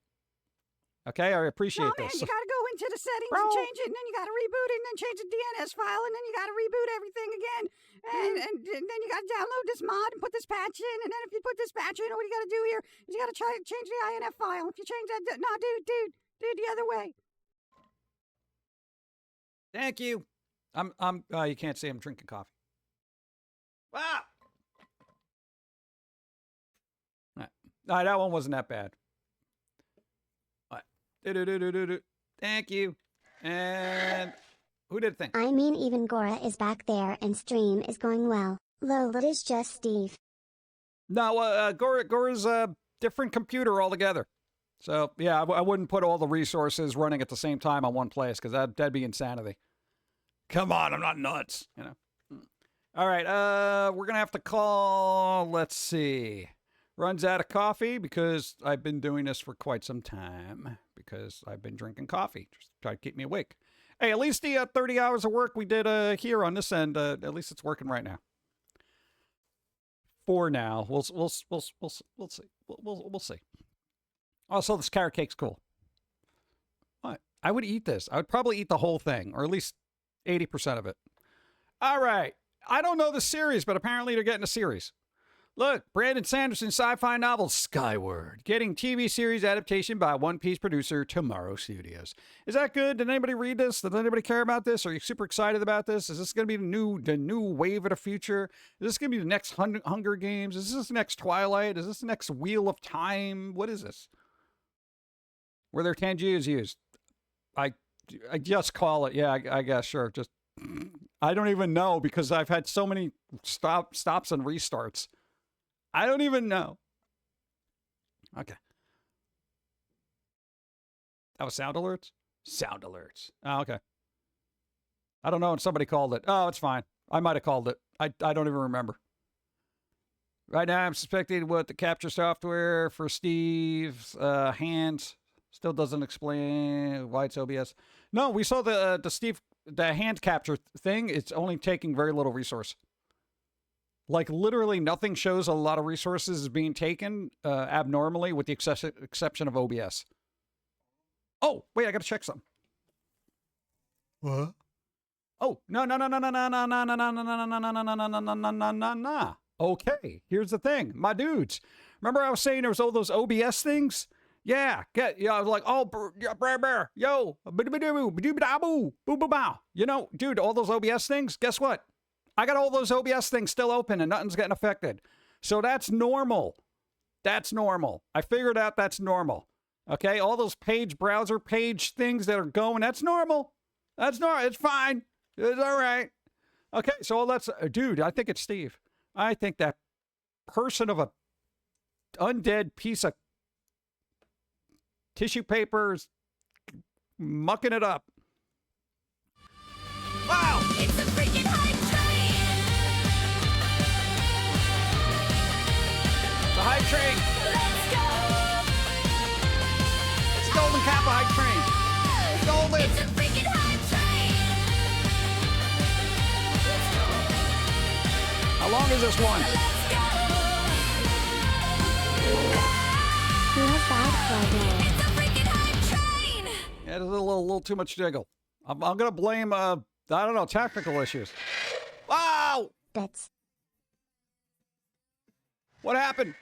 Okay, I appreciate this. You gotta go into the settings and change it, and then you gotta reboot it, and then change the DNS file, and then you gotta reboot everything again. And then you gotta download this mod and put this patch in, and then if you put this patch in, what you gotta do here is you gotta change the INF file. If you change that, no, dude, the other way. Thank you. You can't see I'm drinking coffee. Wow. All right, that one wasn't that bad. All right. Thank you. And who did the thing? I mean, even Gora is back there and stream is going well. Lol, it is just Steve. No, Gora's a different computer altogether. So, yeah, I wouldn't put all the resources running at the same time on one place because that'd be insanity. Come on, I'm not nuts, All right, we're going to have to call, let's see. Runs out of coffee because I've been doing this for quite some time because I've been drinking coffee. Just try to keep me awake. Hey, at least the 30 hours of work we did here on this end, at least it's working right now. For now, we'll see. We'll see. Also, this carrot cake's cool. What? I would eat this. I would probably eat the whole thing, or at least 80% of it. All right. I don't know the series, but apparently they're getting a series. Look, Brandon Sanderson's sci-fi novel Skyward, getting TV series adaptation by One Piece producer Tomorrow Studios. Is that good? Did anybody read this? Does anybody care about this? Are you super excited about this? Is this going to be the new wave of the future? Is this going to be the next Hunger Games? Is this the next Twilight? Is this the next Wheel of Time? What is this? Where their Tangi is used. I just call it. Yeah, I guess, sure. Just, I don't even know because I've had so many stops and restarts. I don't even know. Okay. That was sound alerts? Sound alerts. Oh, okay. I don't know if somebody called it. Oh, it's fine. I might have called it. I don't even remember. Right now, I'm suspecting what the capture software for Steve's hands still doesn't explain why it's OBS. No, we saw the hand capture thing. It's only taking very little resource. Like, literally nothing shows a lot of resources being taken abnormally with the exception of OBS. Oh, wait, I got to check something. What? Oh, no. Okay, here's the thing. My dudes, remember I was saying there was all those OBS things? Yeah, I was like, oh, yo, you know, dude, all those OBS things, guess what? I got all those OBS things still open and nothing's getting affected. So that's normal. That's normal. I figured out that's normal. Okay, all those browser page things that are going, that's normal. That's normal. It's fine. It's all right. Okay, so let's, dude, I think it's Steve. I think that person of a undead piece of tissue paper is mucking it up. Wow! It's a freaking hype train! The hype train! Let's go! It's Golden Kappa hype train! Golden! It's a freaking hype train! How long is this one? Let's go! Who has bad club name? It's a freaking hype train! Yeah, there's a little too much jiggle. I'm gonna blame, I don't know, technical issues. Wow! Bits. What happened?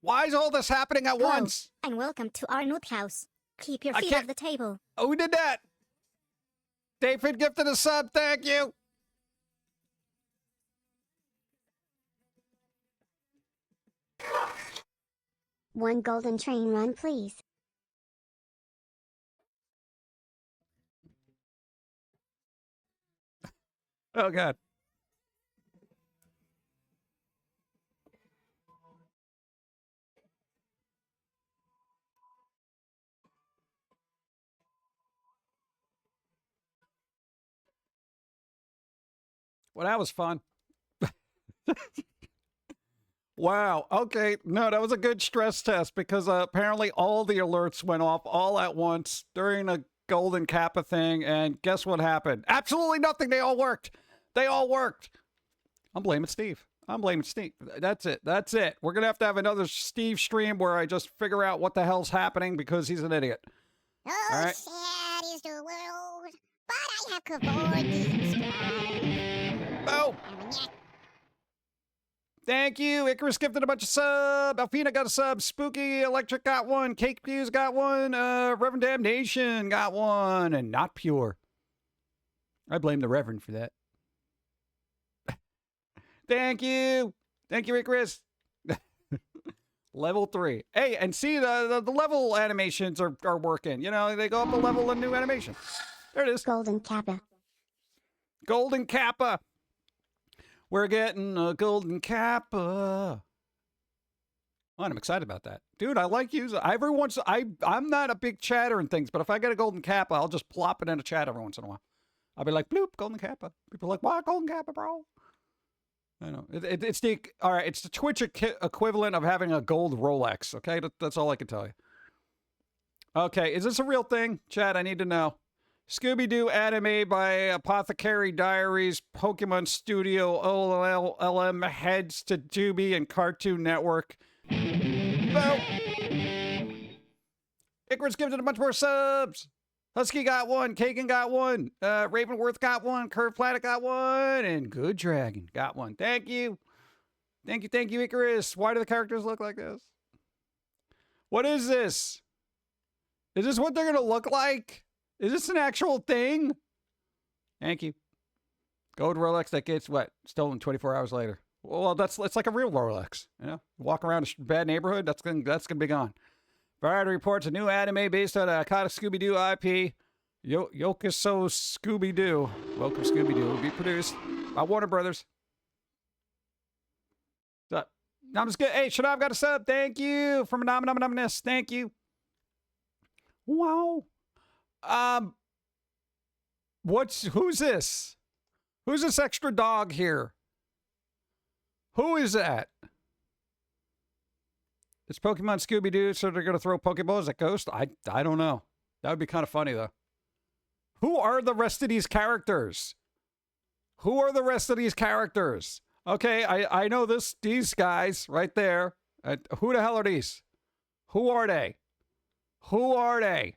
Why is all this happening at once? And welcome to our nut house. Keep your I feet can't- off the table. Oh, who did that? David gifted a sub, thank you. One golden train run, please. Oh, God. Well, that was fun. Wow. Okay. No, that was a good stress test because apparently all the alerts went off all at once during a Golden Kappa thing. And guess what happened? Absolutely nothing. They all worked. They all worked. I'm blaming Steve. I'm blaming Steve. That's it. That's it. We're going to have another Steve stream where I just figure out what the hell's happening because he's an idiot. Oh, All right. sad is the world, but I have Kevorkian Sky. Oh. Thank you. Icarus gifted a bunch of subs. Alfina got a sub. Spooky Electric got one. Cake Fuse got one. Reverend Damnation got one. And Not Pure. I blame the Reverend for that. Thank you. Thank you, Icarus. Level 3. Hey, and see, the level animations are working. You know, they go up a level in new animation. There it is. Golden Kappa. Golden Kappa. We're getting a Golden Kappa. Oh, I'm excited about that. Dude, I like using every once. I'm not a big chatter and things, but if I get a Golden Kappa, I'll just plop it in a chat every once in a while. I'll be like, bloop, Golden Kappa. People are like, why Golden Kappa, bro? I know. It's the Twitch equivalent of having a gold Rolex, okay? That's all I can tell you. Okay, is this a real thing? Chat, I need to know. Scooby-Doo anime by Apothecary Diaries, Pokemon Studio, OLM heads to Tubi and Cartoon Network. Well, Icarus gives it a bunch more subs. Husky got one, Kagan got one, Ravenworth got one, Curve Planet got one, and Good Dragon got one. Thank you. Thank you, Icarus. Why do the characters look like this? What is this? Is this what they're going to look like? Is this an actual thing? Thank you. Gold Rolex that gets, what, stolen 24 hours later. Well, it's like a real Rolex, you know? Walk around a bad neighborhood, that's gonna be gone. Variety reports a new anime based on a Akata Scooby-Doo IP. Yokuso Scooby-Doo. Welcome Scooby-Doo will be produced by Warner Brothers. So, I'm just good. Hey, Shadab got a sub. Thank you. From Anonymous. Thank you. Wow. Who's this? Who's this extra dog here? Who is that? It's Pokemon Scooby-Doo, so they're going to throw Pokeballs at Ghost? I don't know. That would be kind of funny, though. Who are the rest of these characters? Who are the rest of these characters? Okay, I know these guys right there. Who the hell are these? Who are they? Who are they?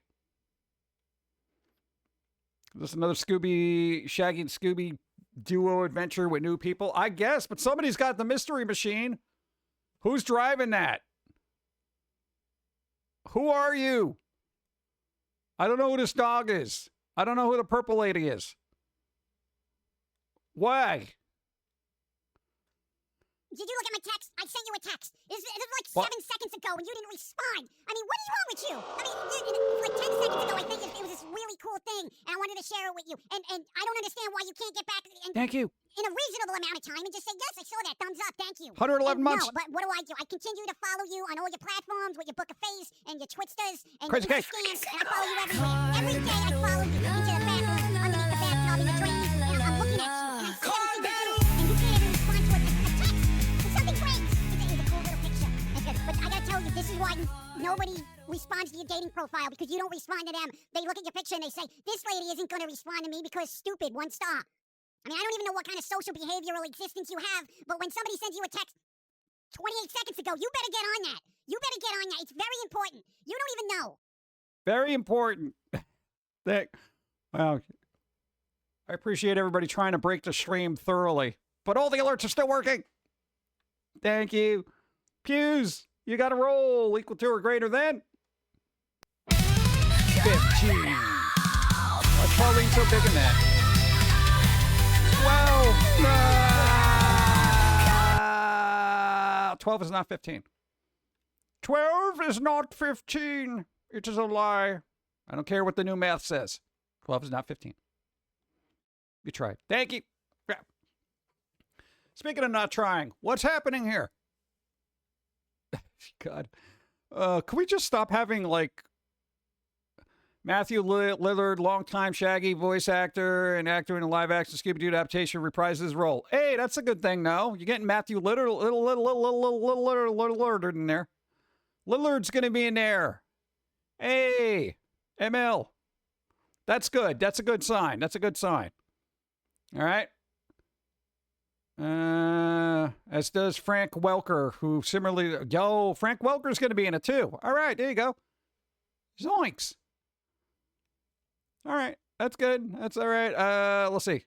Is this another Shaggy and Scooby duo adventure with new people? I guess, but somebody's got the mystery machine. Who's driving that? Who are you? I don't know who this dog is. I don't know who the purple lady is. Why? Did you look at my text? I sent you a text. It was like 7 seconds ago and you didn't respond. I mean, what is wrong with you? I mean, like 10 seconds ago, I think it was this really cool thing, and I wanted to share it with you. And I don't understand why you can't get back Thank you. in a reasonable amount of time and just say, yes, I saw that. Thumbs up. Thank you. 111 months. No, but what do? I continue to follow you on all your platforms with your Book of Face and your Twitsters and Crazy your Cake. scans, and I follow you everywhere. Every day I follow you into the bathroom, underneath the bathtub, in the drains, and I'm looking at you, and I see everything you do, and you can't even respond to a text. It's something great. It's a cool little picture. But I gotta tell you, this is why nobody responds to your dating profile, because you don't respond to them. They look at your picture and they say, this lady isn't gonna respond to me because stupid, 1 star. I mean, I don't even know what kind of social behavioral existence you have, but when somebody sends you a text 28 seconds ago, you better get on that. You better get on that. It's very important. You don't even know. Very important. Well, I appreciate everybody trying to break the stream thoroughly, but all the alerts are still working. Thank you. Pews, you got a roll equal to or greater than 15. Why's Pauline so big in that? 12. 12 is not 15. 12 is not 15. It is a lie. I don't care what the new math says. 12 is not 15. You tried. Thank you. Yeah. Speaking of not trying, what's happening here? God. Can we just stop having, like, Matthew Lillard, longtime Shaggy voice actor and actor in a live-action Scooby-Doo adaptation, reprises his role? Hey, that's a good thing, no? You're getting Matthew Lillard in there. Lillard's going to be in there. Hey, ML. That's good. That's a good sign. That's a good sign. All right. As does Frank Welker, who similarly... Yo, Frank Welker's going to be in it, too. All right, there you go. Zoinks. All right, that's good. That's all right. Let's see.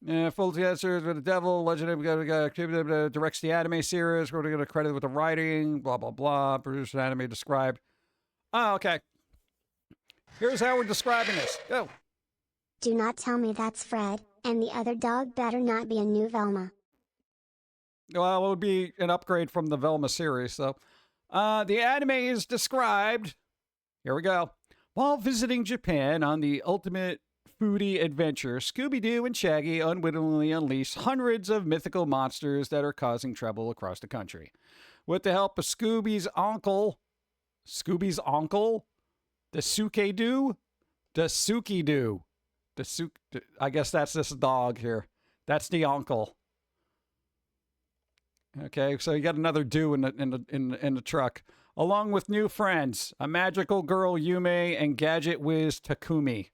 Full answers with the devil. Legend of directs the anime series. We're going to credit with the writing. Blah, blah, blah. Produced an anime described. Oh, okay. Here's how we're describing this. Go. Do not tell me that's Fred, and the other dog better not be a new Velma. Well, it would be an upgrade from the Velma series. So, the anime is described. Here we go. While visiting Japan on the ultimate foodie adventure, Scooby-Doo and Shaggy unwittingly unleash hundreds of mythical monsters that are causing trouble across the country. With the help of Scooby's uncle, the Suke-Doo, I guess that's this dog here. That's the uncle. Okay, so you got another do in the truck, along with new friends, a magical girl Yume and gadget whiz Takumi.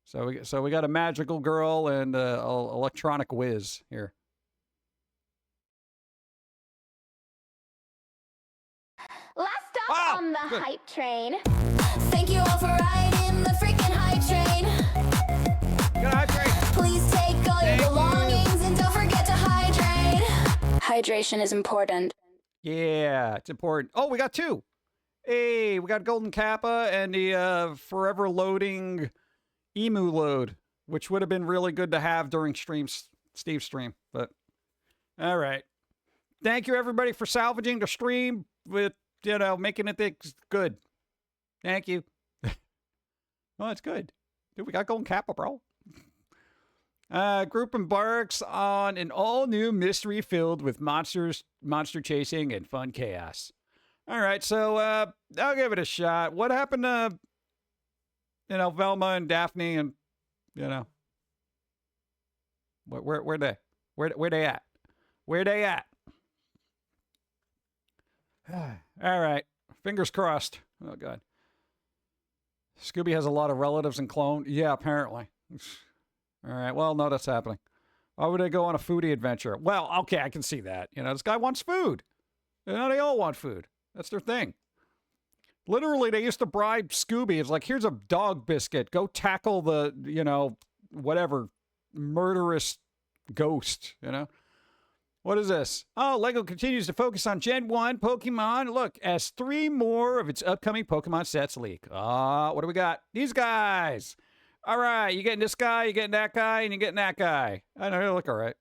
So we got a magical girl and a electronic whiz here. Last stop on the good. hype train. Thank you all for riding the freaking hype train. Good hype train. Please take all your belongings and don't forget to hydrate. Hydration is important. Yeah, it's important. Oh, we got 2. Hey, we got Golden Kappa and the forever loading emu load, which would have been really good to have during Steve's stream. But all right. Thank you, everybody, for salvaging the stream with, making it good. Thank you. Oh, it's good. Dude, we got Golden Kappa, bro. Group embarks on an all-new mystery filled with monster chasing and fun chaos. All right, so I'll give it a shot. What happened to, Velma and Daphne and, where they at? Where they at? All right, fingers crossed. Oh, God. Scooby has a lot of relatives in Clone. Yeah, apparently. All right, well, no, that's happening. Why would they go on a foodie adventure? Well, okay, I can see that. This guy wants food. They all want food. That's their thing. Literally, they used to bribe Scooby. It's like, here's a dog biscuit. Go tackle the, whatever, murderous ghost, What is this? Oh, LEGO continues to focus on Gen 1 Pokemon. Look, as 3 more of its upcoming Pokemon sets leak. What do we got? These guys. All right, you getting this guy, you getting that guy, and you getting that guy. I know, he'll look all right.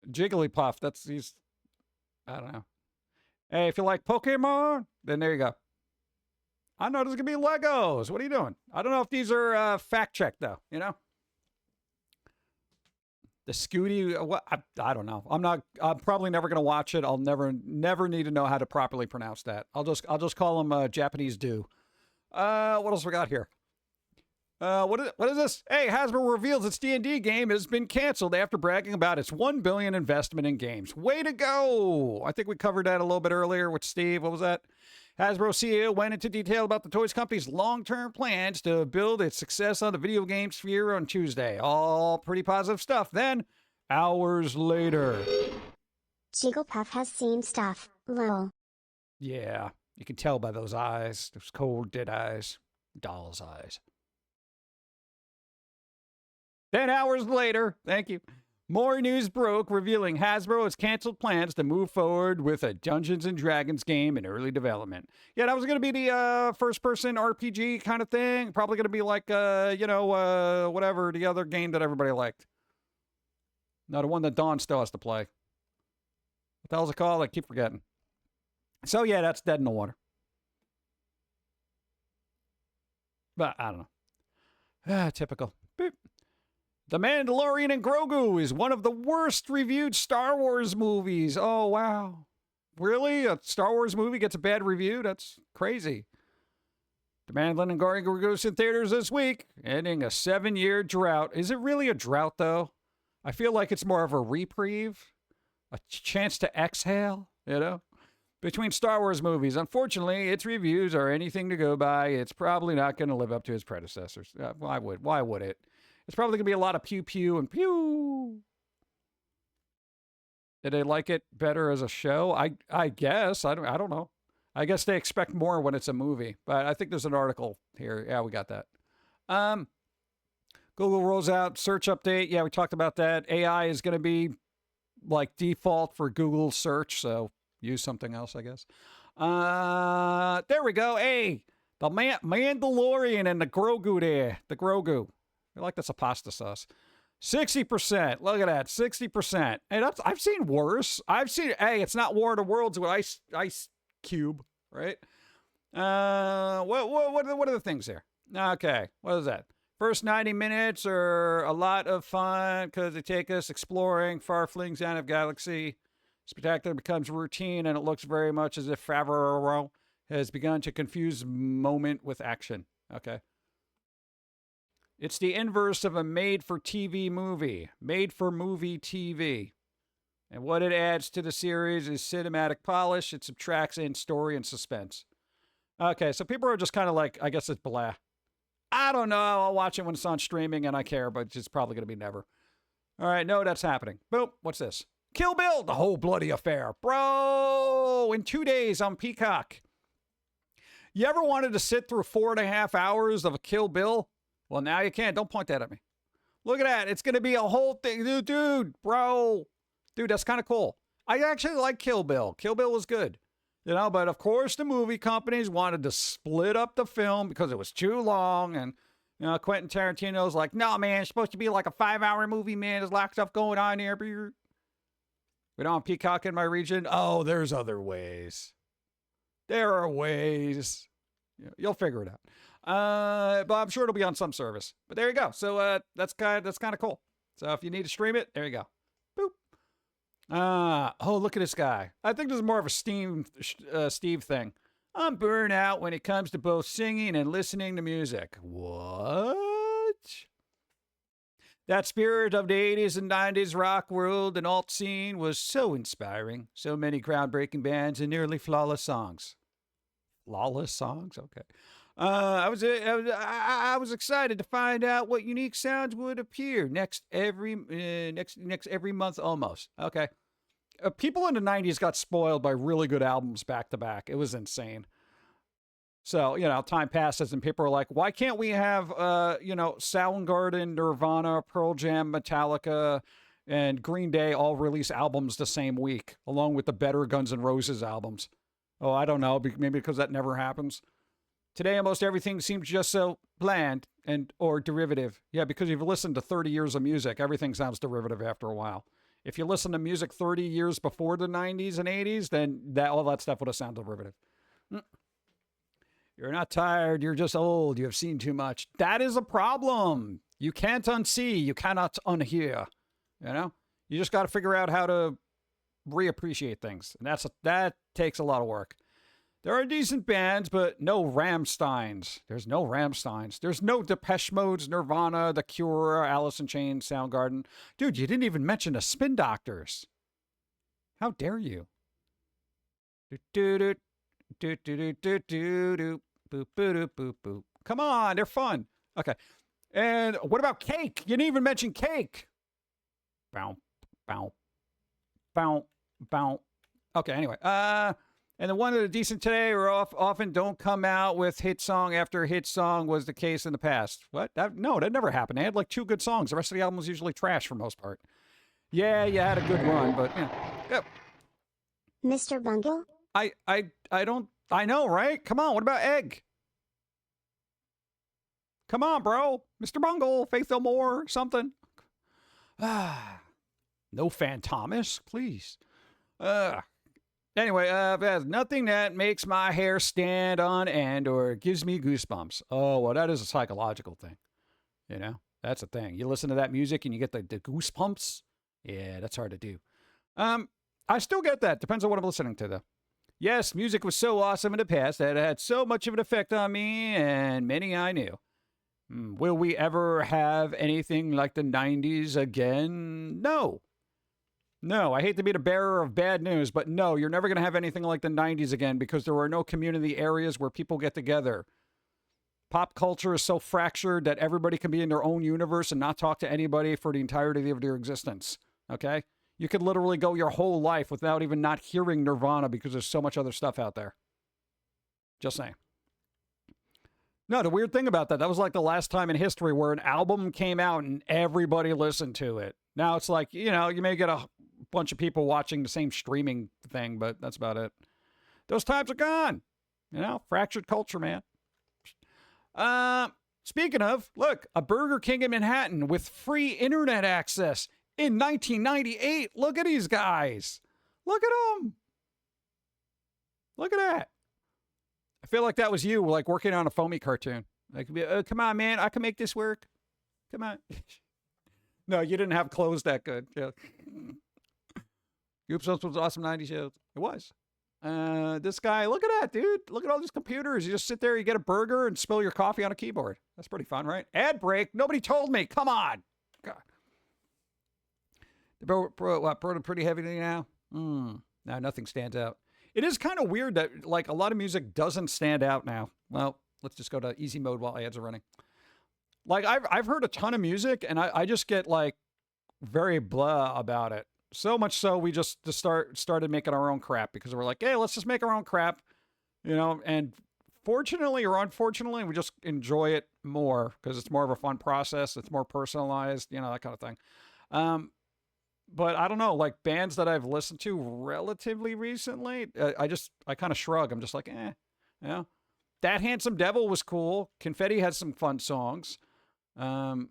Jigglypuff, I don't know. Hey, if you like Pokemon, then there you go. I know there's going to be Legos. What are you doing? I don't know if these are fact-checked, though, you know? The Scooty, what? I don't know. I'm probably never going to watch it. I'll never need to know how to properly pronounce that. I'll just call them Japanese do. What else we got here? What is this? Hey, Hasbro reveals its D&D game has been canceled after bragging about its $1 billion investment in games. Way to go! I think we covered that a little bit earlier with Steve. What was that? Hasbro CEO went into detail about the toys company's long-term plans to build its success on the video game sphere on Tuesday. All pretty positive stuff. Then, hours later. Jigglypuff has seen stuff, lol. Yeah, you can tell by those eyes. Those cold, dead eyes. Doll's eyes. 10 hours later, thank you, more news broke revealing Hasbro has canceled plans to move forward with a Dungeons & Dragons game in early development. Yeah, that was going to be the first-person RPG kind of thing. Probably going to be like, whatever, the other game that everybody liked. No, the one that Dawn still has to play. What the hell's it called? I keep forgetting. So, yeah, that's dead in the water. But, I don't know. Typical. Boop. The Mandalorian and Grogu is one of the worst reviewed Star Wars movies. Oh, wow. Really? A Star Wars movie gets a bad review? That's crazy. The Mandalorian and Grogu is in theaters this week, ending a 7-year drought. Is it really a drought, though? I feel like it's more of a reprieve, a chance to exhale, you know? Between Star Wars movies, unfortunately, its reviews are anything to go by. It's probably not going to live up to its predecessors. Why would it? It's probably going to be a lot of pew pew and pew. Did they like it better as a show? I guess. I don't know. I guess they expect more when it's a movie. But I think there's an article here. Yeah, we got that. Google rolls out search update. Yeah, we talked about that. AI is going to be like default for Google search. So use something else, I guess. There we go. Hey, the Mandalorian and the Grogu there. The Grogu. I like this pasta sauce. 60%. Look at that. 60%. Hey, I've seen worse. Hey, it's not War of the Worlds with Ice Cube, right? What are the things here? Okay. What is that? First 90 minutes are a lot of fun because they take us exploring far flings out of galaxy. Spectacular becomes routine, and it looks very much as if Favreau has begun to confuse moment with action. Okay. It's the inverse of a made-for-TV movie. Made-for-movie TV. And what it adds to the series is cinematic polish. It subtracts in story and suspense. Okay, so people are just kind of like, I guess it's blah. I don't know. I'll watch it when it's on streaming and I care, but it's probably going to be never. All right, no, that's happening. Boom, what's this? Kill Bill, the whole bloody affair. Bro, in 2 days on Peacock. You ever wanted to sit through 4.5 hours of a Kill Bill? Well, now you can't. Don't point that at me. Look at that. It's going to be a whole thing. Dude, bro. Dude, that's kind of cool. I actually like Kill Bill. Kill Bill was good. You know, but of course the movie companies wanted to split up the film because it was too long. And, you know, Quentin Tarantino's like, no, man, it's supposed to be like a 5-hour movie, man. There's a lot of stuff going on here. We don't have Peacock in my region. Oh, there's other ways. There are ways. You'll figure it out. But I'm sure it'll be on some service. But there you go. So that's kind of cool. So if you need to stream it, there you go. Boop. Oh, look at this guy. I think this is more of a Steve thing. I'm burnt out when it comes to both singing and listening to music. What? That spirit of the 80s and 90s rock world and alt scene was so inspiring. So many groundbreaking bands and nearly flawless songs. Flawless songs? Okay. I was excited to find out what unique sounds would appear next every month almost. Okay. People in the 90s got spoiled by really good albums back to back. It was insane. So, you know, time passes and people are like, why can't we have, Soundgarden, Nirvana, Pearl Jam, Metallica, and Green Day all release albums the same week, along with the better Guns N' Roses albums? Oh, I don't know. Maybe because that never happens. Today, almost everything seems just so bland and or derivative. Yeah, because you've listened to 30 years of music, everything sounds derivative after a while. If you listen to music 30 years before the 90s and 80s, then all that stuff would have sounded derivative. You're not tired. You're just old. You have seen too much. That is a problem. You can't unsee. You cannot unhear. You know? You just got to figure out how to reappreciate things. And that takes a lot of work. There are decent bands, but no Rammsteins. There's no Rammsteins. There's no Depeche Modes, Nirvana, The Cure, Alice in Chains, Soundgarden. Dude, you didn't even mention the Spin Doctors. How dare you? Do-do-do, do-do-do-do-do-do, boop-boop-boop-boop. Come on, they're fun. Okay. And what about Cake? You didn't even mention Cake. Bow, bow, bow, bow. Okay, anyway. And the one that are decent today or often don't come out with hit song after hit song was the case in the past. What? No, that never happened. They had like 2 good songs. The rest of the album was usually trash for most part. Yeah, you had a good run, but yeah. Mr. Bungle? I know, right? Come on, what about Egg? Come on, bro. Mr. Bungle, Faith No More, something. No Fan Thomas, please. Anyway, there's nothing that makes my hair stand on end or gives me goosebumps. Oh, well, that is a psychological thing. You know, that's a thing. You listen to that music and you get the goosebumps. Yeah, that's hard to do. I still get that. Depends on what I'm listening to, though. Yes, music was so awesome in the past that it had so much of an effect on me and many I knew. Will we ever have anything like the 90s again? No. No, I hate to be the bearer of bad news, but no, you're never going to have anything like the 90s again because there are no community areas where people get together. Pop culture is so fractured that everybody can be in their own universe and not talk to anybody for the entirety of their existence. Okay? You could literally go your whole life without even not hearing Nirvana because there's so much other stuff out there. Just saying. No, the weird thing about that was like the last time in history where an album came out and everybody listened to it. Now it's like, you know, you may get a bunch of people watching the same streaming thing, but that's about it. Those times are gone. You know, fractured culture, man. Speaking of, look, a Burger King in Manhattan with free internet access in 1998. Look at these guys. Look at them. Look at that. I feel like that was you, like working on a Foamy cartoon. Like, come on, man, I can make this work. Come on. No, you didn't have clothes that good. Yeah. Oops, was awesome 90s shows. It was. This guy, look at that, dude. Look at all these computers. You just sit there, you get a burger and spill your coffee on a keyboard. That's pretty fun, right? Ad break. Nobody told me. Come on. God. Bro, pretty heavy now? No, nothing stands out. It is kind of weird that, like, a lot of music doesn't stand out now. Well, let's just go to easy mode while ads are running. Like, I've heard a ton of music, and I just get, like, very blah about it. So much so, we just started making our own crap because we're like, hey, let's just make our own crap, you know, and fortunately or unfortunately, we just enjoy it more because it's more of a fun process. It's more personalized, you know, that kind of thing. But I don't know, like bands that I've listened to relatively recently, I kind of shrug. I'm just like, you know, That Handsome Devil was cool. Confetti had some fun songs. Who's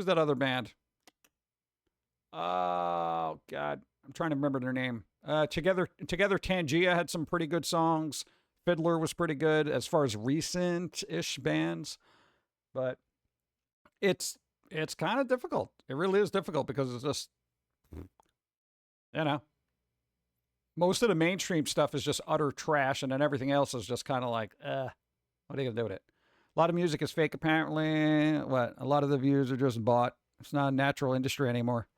that other band? Oh, God. I'm trying to remember their name. Together Tangia had some pretty good songs. Fiddler was pretty good as far as recent-ish bands. But it's kind of difficult. It really is difficult because it's just, you know, most of the mainstream stuff is just utter trash, and then everything else is just kind of like, what are you going to do with it? A lot of music is fake, apparently. A lot of the views are just bought. It's not a natural industry anymore.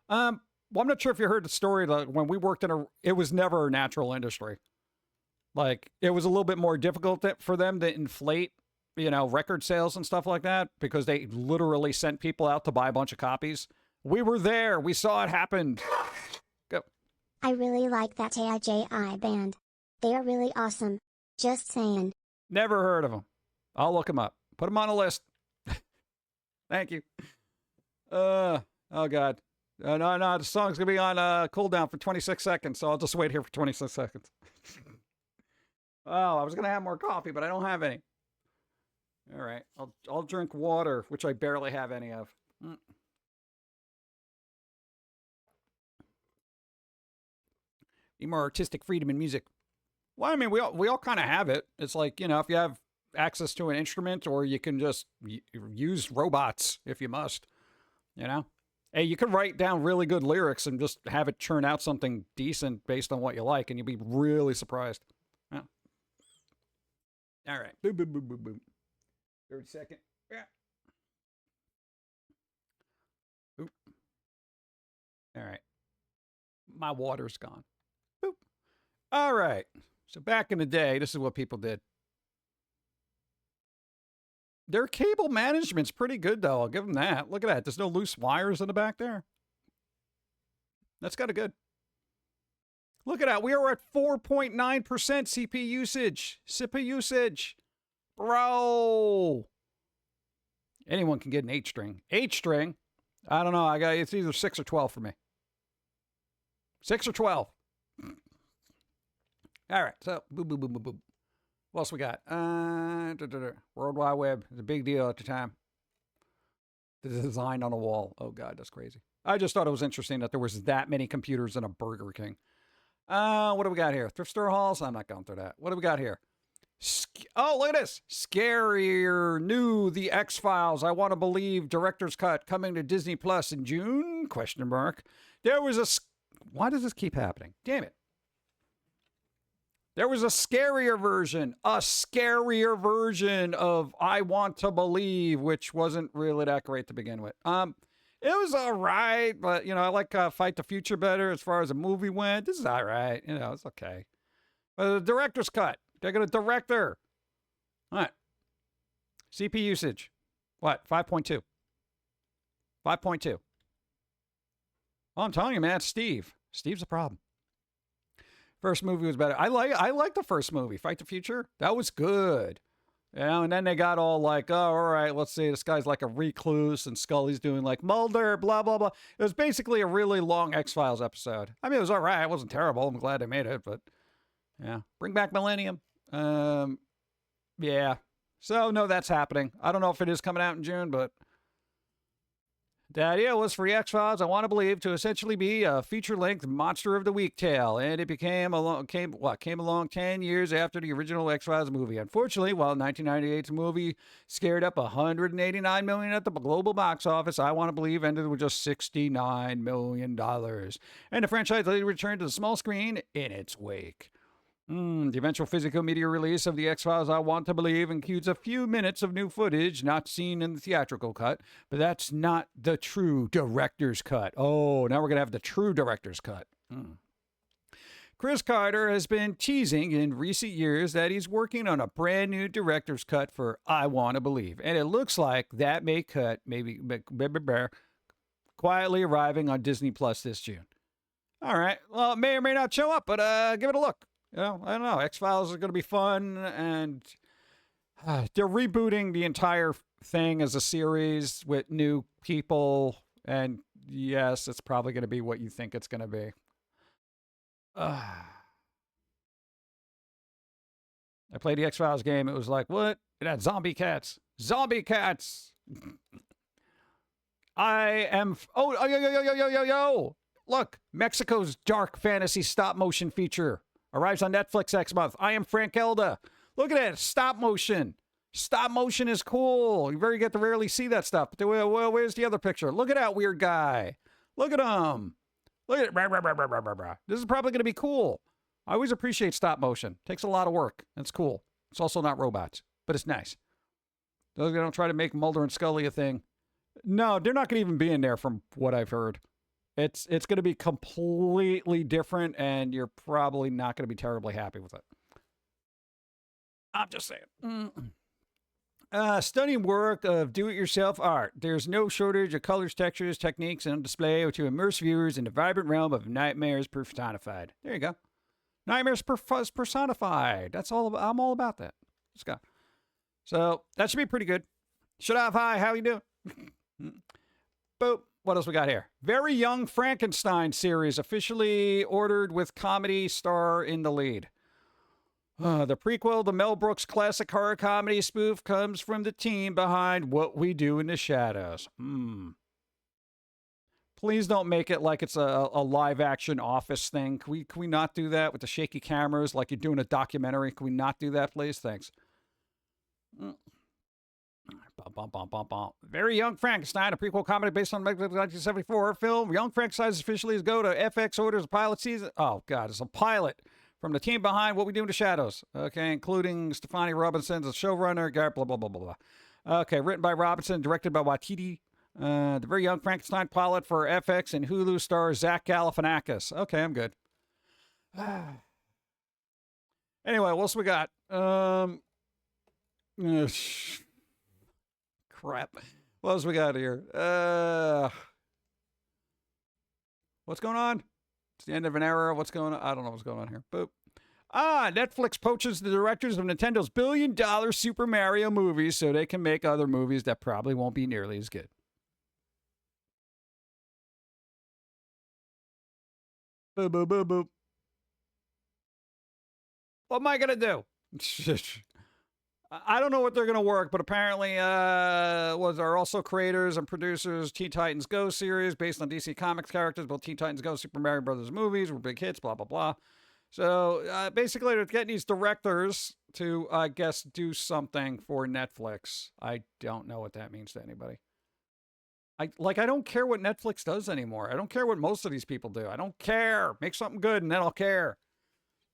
Well, I'm not sure if you heard the story. Like when we worked it was never a natural industry. Like it was a little bit more difficult for them to inflate, you know, record sales and stuff like that because they literally sent people out to buy a bunch of copies. We were there. We saw it happen. Go. I really like that J.i. band. They are really awesome. Just saying. Never heard of them. I'll look them up. Put them on a list. Thank you. Oh, God. No, the song's going to be on cooldown for 26 seconds, so I'll just wait here for 26 seconds. Oh, I was gonna have more coffee, but I don't have any. All right, I'll drink water, which I barely have any of. Need more artistic freedom in music. Well, I mean, we all kind of have it. It's like, you know, if you have access to an instrument, or you can just use robots if you must. You know, hey, you can write down really good lyrics and just have it churn out something decent based on what you like, and you'll be really surprised. Yeah. All right. Boom, boom, boom, boom, boom. 30 second. Yeah. Oop. All right. My water's gone. Boop. All right. So back in the day, this is what people did. Their cable management's pretty good, though. I'll give them that. Look at that. There's no loose wires in the back there. That's kind of good. Look at that. We are at 4.9% CP usage. SIPA usage. Bro. Anyone can get an 8-string. 8-string? I don't know. It's either 6 or 12 for me. 6 or 12. All right. So, boom, boom, boom, boom, boom. What else we got? World Wide Web. It's a big deal at the time. The design on a wall. Oh, God, that's crazy. I just thought it was interesting that there was that many computers in a Burger King. What do we got here? Thrift store halls? I'm not going through that. What do we got here? Oh, look at this. Scarier, new, The X-Files. I Want to Believe, Director's Cut, coming to Disney Plus in June? Question mark. There was a... Why does this keep happening? Damn it. There was a scarier version of I Want to Believe, which wasn't really that great to begin with. It was all right, but, you know, I like Fight the Future better as far as a movie went. This is all right. You know, it's okay. But the director's cut. They're going to director. All right. CP usage. What? 5.2. 5.2. Oh, I'm telling you, man, it's Steve. Steve's a problem. First movie was better. I like the first movie, Fight the Future. That was good. You know, and then they got all like, oh, all right, let's see, this guy's like a recluse, and Scully's doing like Mulder, blah, blah, blah. It was basically a really long X-Files episode. I mean, it was all right. It wasn't terrible. I'm glad they made it, but yeah. Bring back Millennium. Yeah. So, no, that's happening. I don't know if it is coming out in June, but the idea was for the X-Files, I Want to Believe, to essentially be a feature-length Monster of the Week tale, and it came along 10 years after the original X-Files movie. Unfortunately, while 1998's movie scared up $189 million at the global box office, I Want to Believe ended with just $69 million, and the franchise later returned to the small screen in its wake. The eventual physical media release of The X-Files I Want to Believe includes a few minutes of new footage not seen in the theatrical cut, but that's not the true director's cut. Oh, now we're going to have the true director's cut. Chris Carter has been teasing in recent years that he's working on a brand new director's cut for I Want to Believe, and it looks like that may cut maybe quietly arriving on Disney Plus this June. All right, well, it may or may not show up, but give it a look. You know, I don't know. X-Files is going to be fun, and they're rebooting the entire thing as a series with new people, and yes, it's probably going to be what you think it's going to be. I played the X-Files game. It was like, what? It had zombie cats. Zombie cats! Yo. Look, Mexico's dark fantasy stop-motion feature arrives on Netflix next month. I Am Frank Elda. Look at it. Stop motion. Stop motion is cool. You get to rarely see that stuff. But where's the other picture? Look at that weird guy. Look at him. Look at it. This is probably going to be cool. I always appreciate stop motion. Takes a lot of work. It's cool. It's also not robots, but it's nice. They don't try to make Mulder and Scully a thing. No, they're not going to even be in there from what I've heard. It's going to be completely different, and you're probably not going to be terribly happy with it. I'm just saying. Stunning work of do-it-yourself art. There's no shortage of colors, textures, techniques on display to immerse viewers in the vibrant realm of nightmares personified. There you go. Nightmares personified. That's all. I'm all about that. Let's go. So that should be pretty good. Shut up. Hi. How you doing? Boop. What else we got here? Very Young Frankenstein series officially ordered with comedy star in the lead. The prequel, the Mel Brooks classic horror comedy spoof, comes from the team behind What We Do in the Shadows. Please don't make it like it's a live-action Office thing. Can we not do that with the shaky cameras like you're doing a documentary? Can we not do that, please? Thanks. Very Young Frankenstein, a prequel comedy based on the 1974 film. Young Frankenstein officially is go to FX orders a pilot season. Oh, God, it's a pilot from the team behind What We Do in the Shadows. Okay, including Stefani Robinson as showrunner, blah, blah, blah, blah, blah. Okay, written by Robinson, directed by Waititi. The Very Young Frankenstein pilot for FX and Hulu stars Zach Galifianakis. Okay, I'm good. Anyway, what else we got? Crap. What else we got here? What's going on? It's the end of an era. What's going on? I don't know what's going on here. Boop. Netflix poaches the directors of Nintendo's billion-dollar Super Mario movies so they can make other movies that probably won't be nearly as good. Boop, boop, boop, boop. What am I going to do? I don't know what they're going to work, but apparently are also creators and producers Teen Titans Go series based on DC Comics characters. Both Teen Titans Go, Super Mario Brothers movies were big hits, blah, blah, blah. So basically they're getting these directors to, I guess, do something for Netflix. I don't know what that means to anybody. I don't care what Netflix does anymore. I don't care what most of these people do. I don't care. Make something good and then I'll care.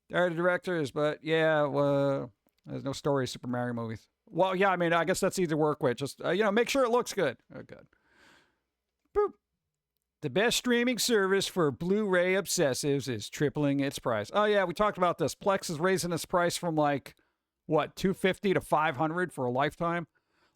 They're the directors, but yeah, there's no story Super Mario movies. Well, yeah, I mean, I guess that's easy to work with. Just, make sure it looks good. Oh, good. Boop. The best streaming service for Blu-ray obsessives is tripling its price. Oh, yeah, we talked about this. Plex is raising its price from $250 to $500 for a lifetime.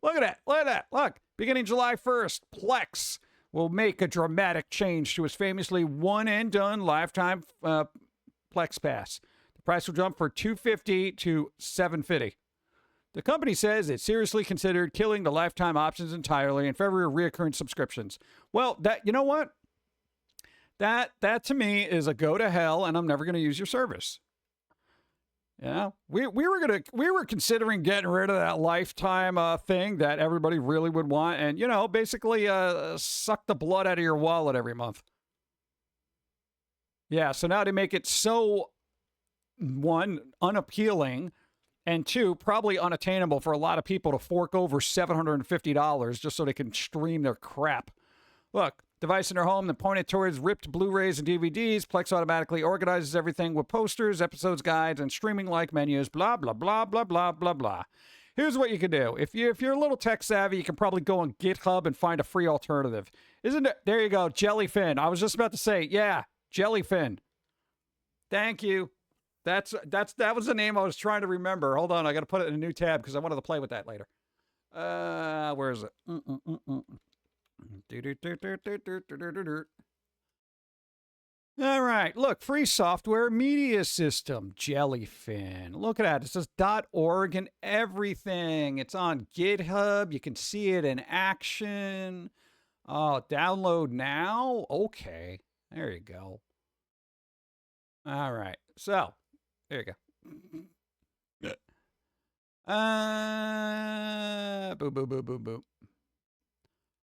Look at that. Look at that. Look, beginning July 1st, Plex will make a dramatic change to its famously one-and-done lifetime Plex Pass. The price will jump from $250 to $750. The company says it seriously considered killing the lifetime options entirely in favor of recurring subscriptions. Well, you know what? That to me is a go to hell, and I'm never going to use your service. Yeah, we were considering getting rid of that lifetime thing that everybody really would want, and basically suck the blood out of your wallet every month. Yeah, so now they make it so, one, unappealing, and two, probably unattainable for a lot of people to fork over $750 just so they can stream their crap. Look, device in their home that pointed towards ripped Blu-rays and DVDs. Plex automatically organizes everything with posters, episodes, guides, and streaming-like menus, blah, blah, blah, blah, blah, blah, blah. Here's what you can do. If you're a little tech-savvy, you can probably go on GitHub and find a free alternative. Isn't it? There you go, Jellyfin. I was just about to say, yeah, Jellyfin. Thank you. That was the name I was trying to remember. Hold on, I got to put it in a new tab because I wanted to play with that later. Where is it? All right, look, free software media system, Jellyfin. Look at that. It says .org and everything. It's on GitHub. You can see it in action. Oh, download now? Okay, there you go. All right, so there you go. Boo, boo, boo, boo, boo.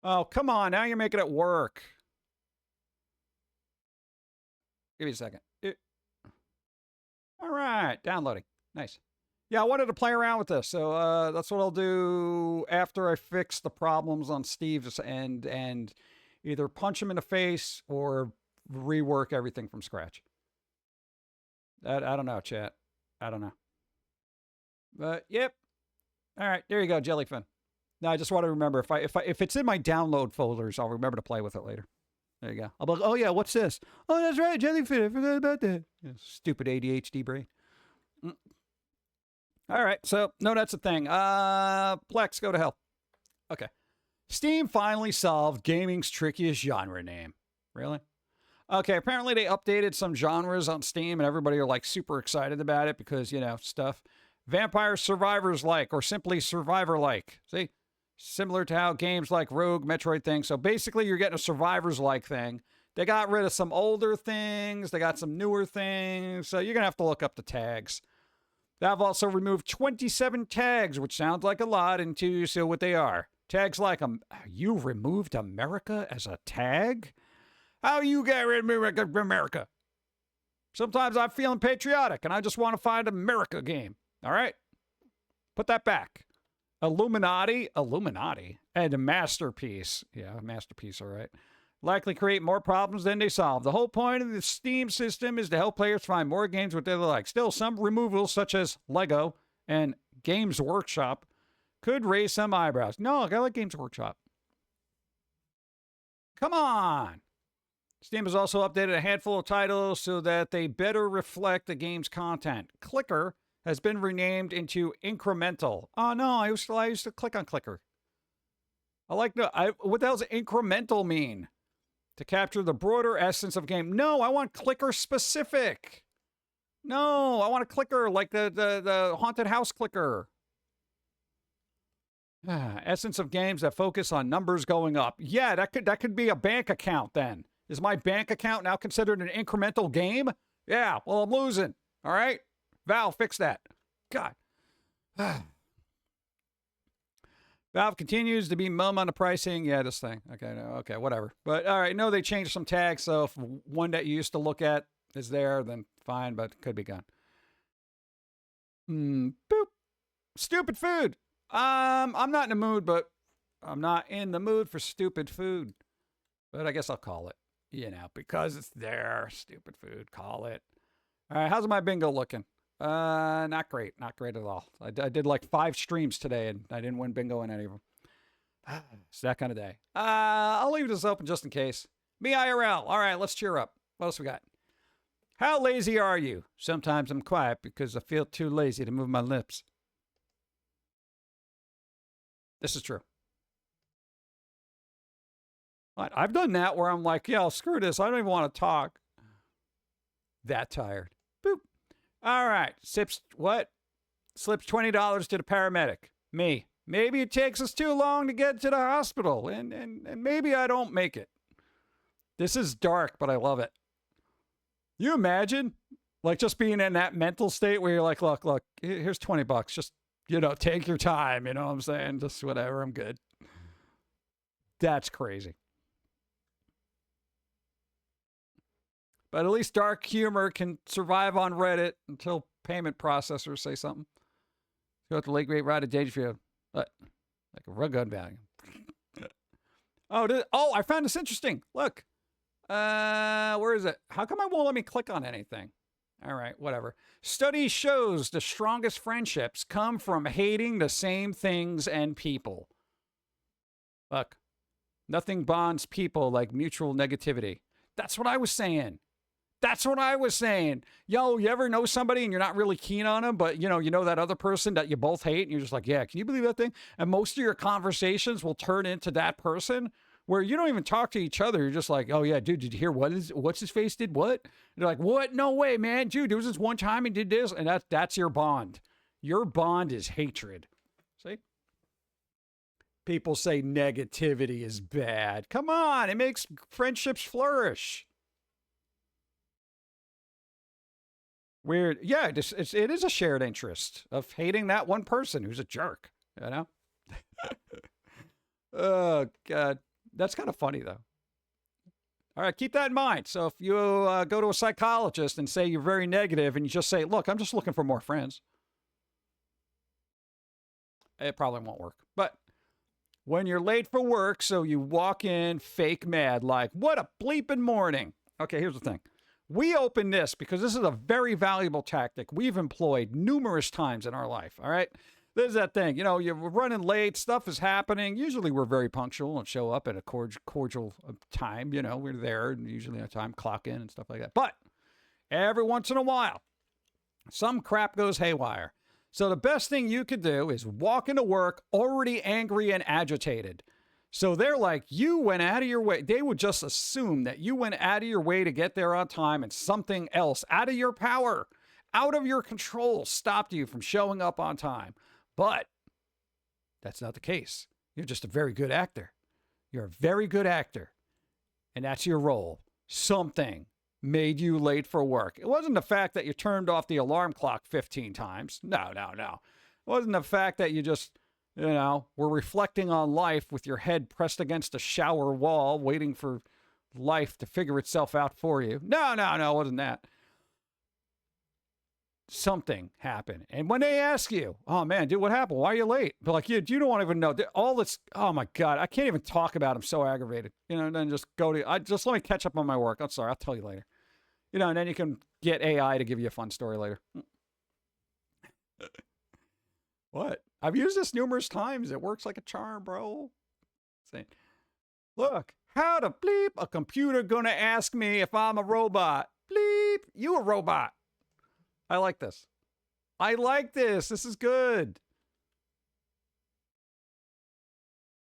Oh, come on. Now you're making it work. Give me a second. All right. Downloading. Nice. Yeah, I wanted to play around with this. So that's what I'll do after I fix the problems on Steve's end and either punch him in the face or rework everything from scratch. I don't know, chat. I don't know. But, yep. All right. There you go, Jellyfin. Now, I just want to remember, if it's in my download folders, I'll remember to play with it later. There you go. I'll be like, oh, yeah, what's this? Oh, that's right, Jellyfin. I forgot about that. Yeah, stupid ADHD brain. All right, so, no, that's the thing. Plex, go to hell. Okay. Steam finally solved gaming's trickiest genre name. Really? Okay, apparently they updated some genres on Steam, and everybody are, super excited about it because, stuff. Vampire Survivors-like, or simply Survivor-like. See? Similar to how games like Rogue, Metroid thing. So basically, you're getting a Survivors-like thing. They got rid of some older things. They got some newer things. So you're going to have to look up the tags. Valve also removed 27 tags, which sounds like a lot until you see what they are. Tags like, you removed America as a tag? How you get rid of America? Sometimes I'm feeling patriotic and I just want to find an America game. All right? Put that back. Illuminati, and a masterpiece. Yeah, masterpiece, all right. Likely create more problems than they solve. The whole point of the Steam system is to help players find more games what they like. Still, some removals, such as Lego and Games Workshop, could raise some eyebrows. No, I like Games Workshop. Come on. Steam has also updated a handful of titles so that they better reflect the game's content. Clicker has been renamed into Incremental. Oh, no, I used to click on Clicker. What the hell does incremental mean? To capture the broader essence of game. No, I want clicker specific. No, I want a clicker like the haunted house clicker. Essence of games that focus on numbers going up. Yeah, that could be a bank account then. Is my bank account now considered an incremental game? Yeah, well, I'm losing. All right? Valve, fix that. God. Valve continues to be mum on the pricing. Yeah, this thing. Okay, no, okay, whatever. But all right, no, they changed some tags, so if one that you used to look at is there, then fine, but it could be gone. Boop. Stupid food. I'm not in the mood, but I'm not in the mood for stupid food. But I guess I'll call it, because it's there. Stupid food, call it. All right, how's my bingo looking? Not great. Not great at all. I did like 5 streams today, and I didn't win bingo in any of them. It's that kind of day. I'll leave this open just in case. Me IRL. All right, let's cheer up. What else we got? How lazy are you? Sometimes I'm quiet because I feel too lazy to move my lips. This is true. I've done that where I'm like, yeah, screw this. I don't even want to talk. That tired. Boop. All right. Slips $20 to the paramedic. Me. Maybe it takes us too long to get to the hospital, and maybe I don't make it. This is dark, but I love it. You imagine, like, just being in that mental state where you're like, look, here's $20. Just, take your time. You know what I'm saying? Just whatever. I'm good. That's crazy. But at least dark humor can survive on Reddit until payment processors say something. Go at the late great ride of Dangerfield. Like a rug gun value. I found this interesting. Look. Where is it? How come it won't let me click on anything? All right, whatever. Study shows the strongest friendships come from hating the same things and people. Look. Nothing bonds people like mutual negativity. That's what I was saying. Yo, you ever know somebody and you're not really keen on them, but you know that other person that you both hate, and you're just like, yeah, can you believe that thing? And most of your conversations will turn into that person where you don't even talk to each other. You're just like, oh yeah, dude, did you hear what's his face did what? And they're like, what? No way, man. Dude, there was this one time he did this, and that's your bond. Your bond is hatred. See? People say negativity is bad. Come on, it makes friendships flourish. Weird. Yeah, it is a shared interest of hating that one person who's a jerk, Oh, God. That's kind of funny, though. All right, keep that in mind. So if you go to a psychologist and say you're very negative and you just say, look, I'm just looking for more friends, it probably won't work. But when you're late for work, so you walk in fake mad, like, what a bleeping morning. Okay, here's the thing. We open this because this is a very valuable tactic we've employed numerous times in our life, all right? There's that thing, you're running late, stuff is happening. Usually we're very punctual and show up at a cordial time, we're there and usually on time, clock in and stuff like that. But every once in a while, some crap goes haywire. So the best thing you could do is walk into work already angry and agitated. So they're like, you went out of your way. They would just assume that you went out of your way to get there on time and something else out of your power, out of your control, stopped you from showing up on time. But that's not the case. You're just a very good actor. You're a very good actor. And that's your role. Something made you late for work. It wasn't the fact that you turned off the alarm clock 15 times. No, no, no. It wasn't the fact that you just, were reflecting on life with your head pressed against a shower wall, waiting for life to figure itself out for you. No, no, no, it wasn't that. Something happened. And when they ask you, oh man, dude, what happened? Why are you late? They're like, you don't even know. All this, oh my God, I can't even talk about it. I'm so aggravated. And then just go to, just let me catch up on my work. I'm sorry, I'll tell you later. And then you can get AI to give you a fun story later. What? I've used this numerous times. It works like a charm, bro. Say, look, how to bleep a computer gonna ask me if I'm a robot? Bleep, you a robot. I like this. I like this. This is good.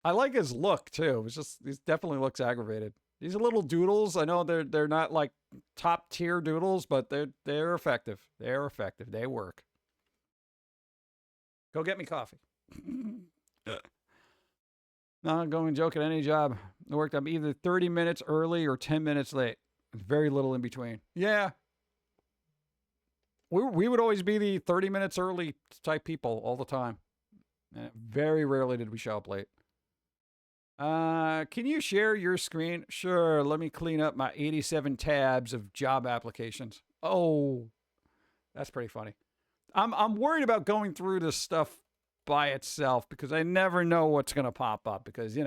I like his look too. It's just, he definitely looks aggravated. These are little doodles. I know they're not like top tier doodles, but they're effective. They're effective. They work. Go get me coffee. Not going joke at any job. I worked. I'm either 30 minutes early or 10 minutes late. Very little in between. Yeah. We would always be the 30 minutes early type people all the time. Very rarely did we show up late. Can you share your screen? Sure. Let me clean up my 87 tabs of job applications. Oh, that's pretty funny. I'm worried about going through this stuff by itself because I never know what's going to pop up because, You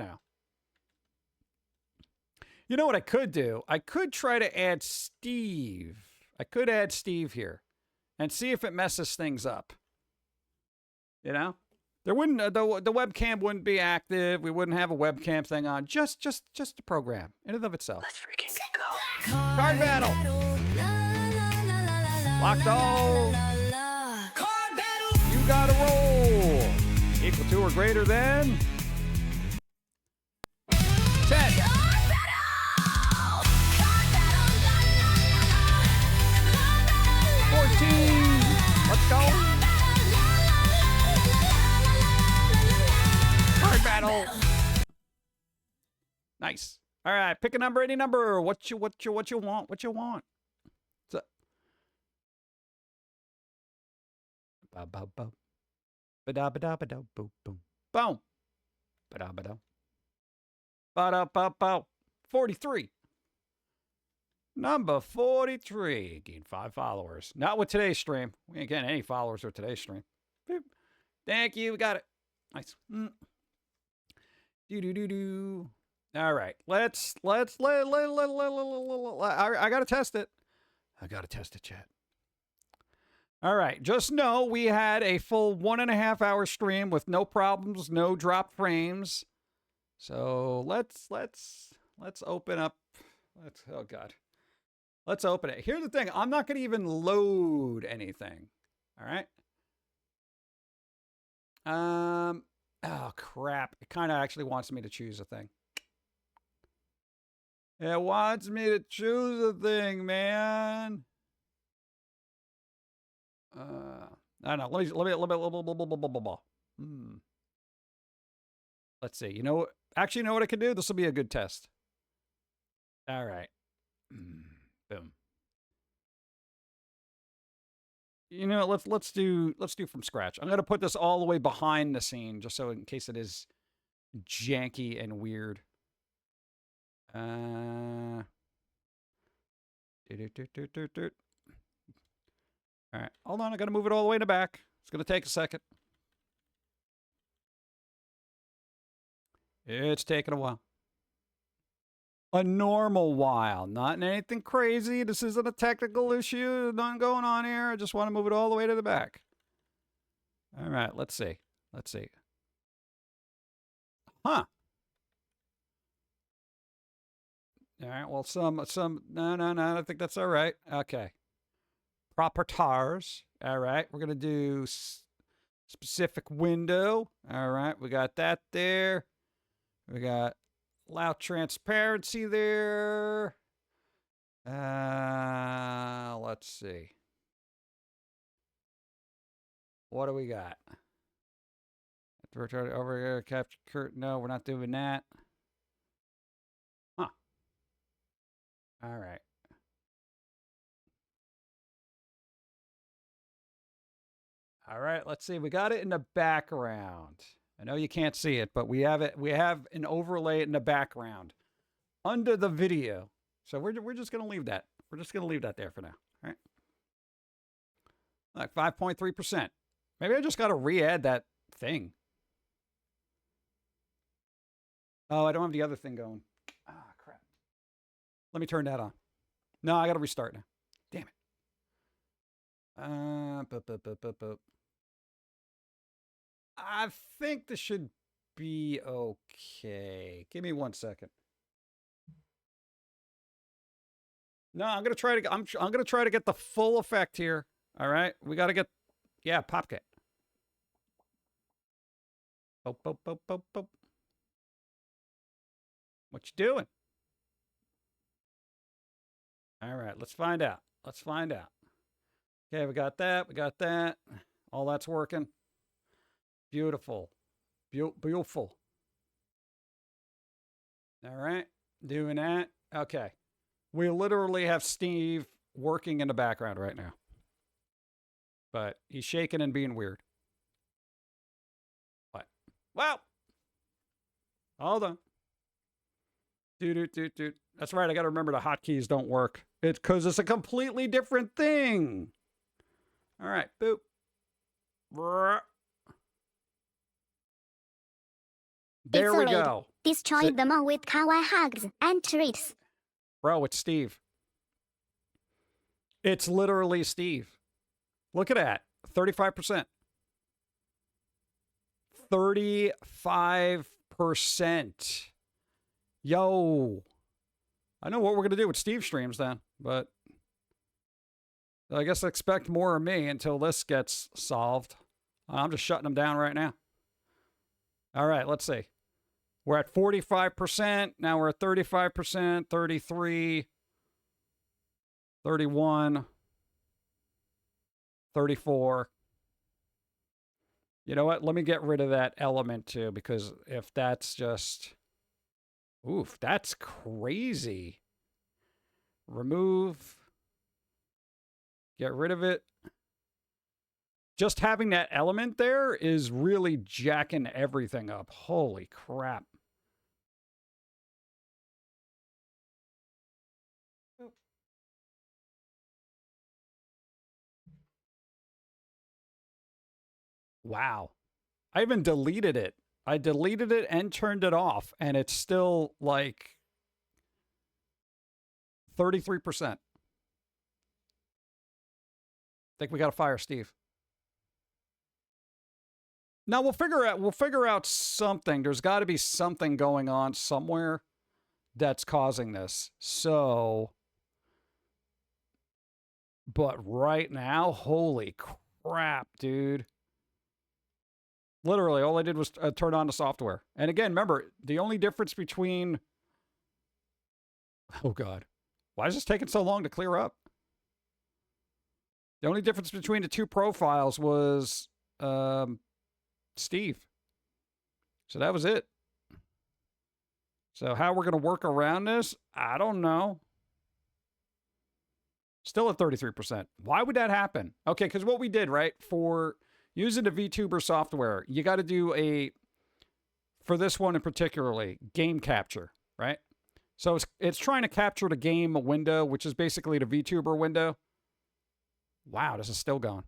know what I could do? I could try to add Steve. I could add Steve here and see if it messes things up. There wouldn't the webcam wouldn't be active. We wouldn't have a webcam thing on. Just the program in and of itself. Let's freaking go. Card battle. Locked all. Card battle. You gotta roll. Equal to or greater than 10. 14. Let's go. Card battle. Nice. All right, pick a number, any number. What you want? What you want? So, ba ba ba. Ba da ba da ba da boom boom. Boom. Ba da ba da. Ba da ba ba. 43. Number 43. Gain 5 followers. Not with today's stream. We ain't getting any followers with today's stream. Boop. Thank you. We got it. Nice. Do. All right. Let's I gotta test it. I gotta test it, chat. All right. Just know we had a full 1.5 hour stream with no problems, no drop frames. So let's open up. Oh God. Let's open it. Here's the thing. I'm not going to even load anything. All right. Oh, crap. It kind of actually wants me to choose a thing. It wants me to choose a thing, man. I don't know. Let's see. Actually, you know what I can do? This will be a good test. All right. Boom. Let's do from scratch. I'm gonna put this all the way behind the scene just so in case it is janky and weird. All right, hold on. I gotta move it all the way in the back. It's gonna take a second. It's taking a while. A normal while, not anything crazy. This isn't a technical issue. Nothing going on here. I just want to move it all the way to the back. All right, let's see. Huh. All right, well, no, I think that's all right. Okay. Propertars. All right, we're going to do specific window. All right, we got that there. We got allow transparency there. Let's see. What do we got? Over here, capture curtain. No, we're not doing that. Huh. All right. All right, let's see. We got it in the background. I know you can't see it, but we have it. We have an overlay in the background under the video. So we're just going to leave that. We're just going to leave that there for now. All right. Like 5.3%. Maybe I just got to re-add that thing. Oh, I don't have the other thing going. Ah, crap. Let me turn that on. No, I got to restart now. Damn it. I think this should be okay. Give me 1 second. No, I'm gonna try to. I'm gonna try to get the full effect here. All right, we got to get. Yeah, Pum'Kin. Boop, boop, boop, boop, boop. What you doing? All right, let's find out. Let's find out. Okay, we got that. We got that. All that's working. Beautiful. Beautiful. All right, doing that. Okay. We literally have Steve working in the background right now. But he's shaking and being weird. What? Well, hold on. Dude. That's right. I got to remember the hotkeys don't work. It's because it's a completely different thing. All right. Boop. There we go. Destroy them all with kawaii hugs and treats. Bro, it's Steve. It's literally Steve. Look at that. 35%. 35%. Yo. I know what we're going to do with Steve streams then, but I guess expect more of me until this gets solved. I'm just shutting them down right now. All right, let's see. We're at 45%. Now we're at 35%, 33, 31, 34. You know what? Let me get rid of that element too, because if that's just... Oof, that's crazy. Remove. Get rid of it. Just having that element there is really jacking everything up. Holy crap. Wow. I even deleted it. I deleted it and turned it off, and it's still like 33%. Think we got to fire Steve. Now we'll figure out something. There's got to be something going on somewhere that's causing this. So, but right now, holy crap, dude. Literally, all I did was turn on the software. And again, remember, the only difference between... Oh, God. Why is this taking so long to clear up? The only difference between the two profiles was Steve. So that was it. So how we're going to work around this, I don't know. Still at 33%. Why would that happen? Okay, because what we did, right, for... using the VTuber software, you got to do for this one in particularly, game capture, right? So it's trying to capture the game window, which is basically the VTuber window. Wow, this is still going.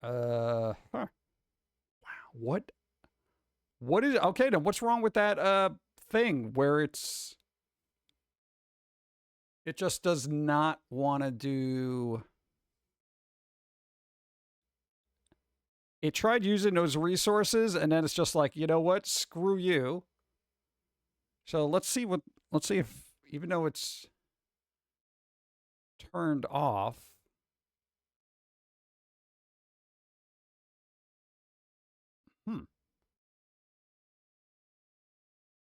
Huh. Wow, what is, okay, then what's wrong with that thing where it just does not want to do... It tried using those resources, and then it's just like, you know what? Screw you. So let's see if, even though it's turned off.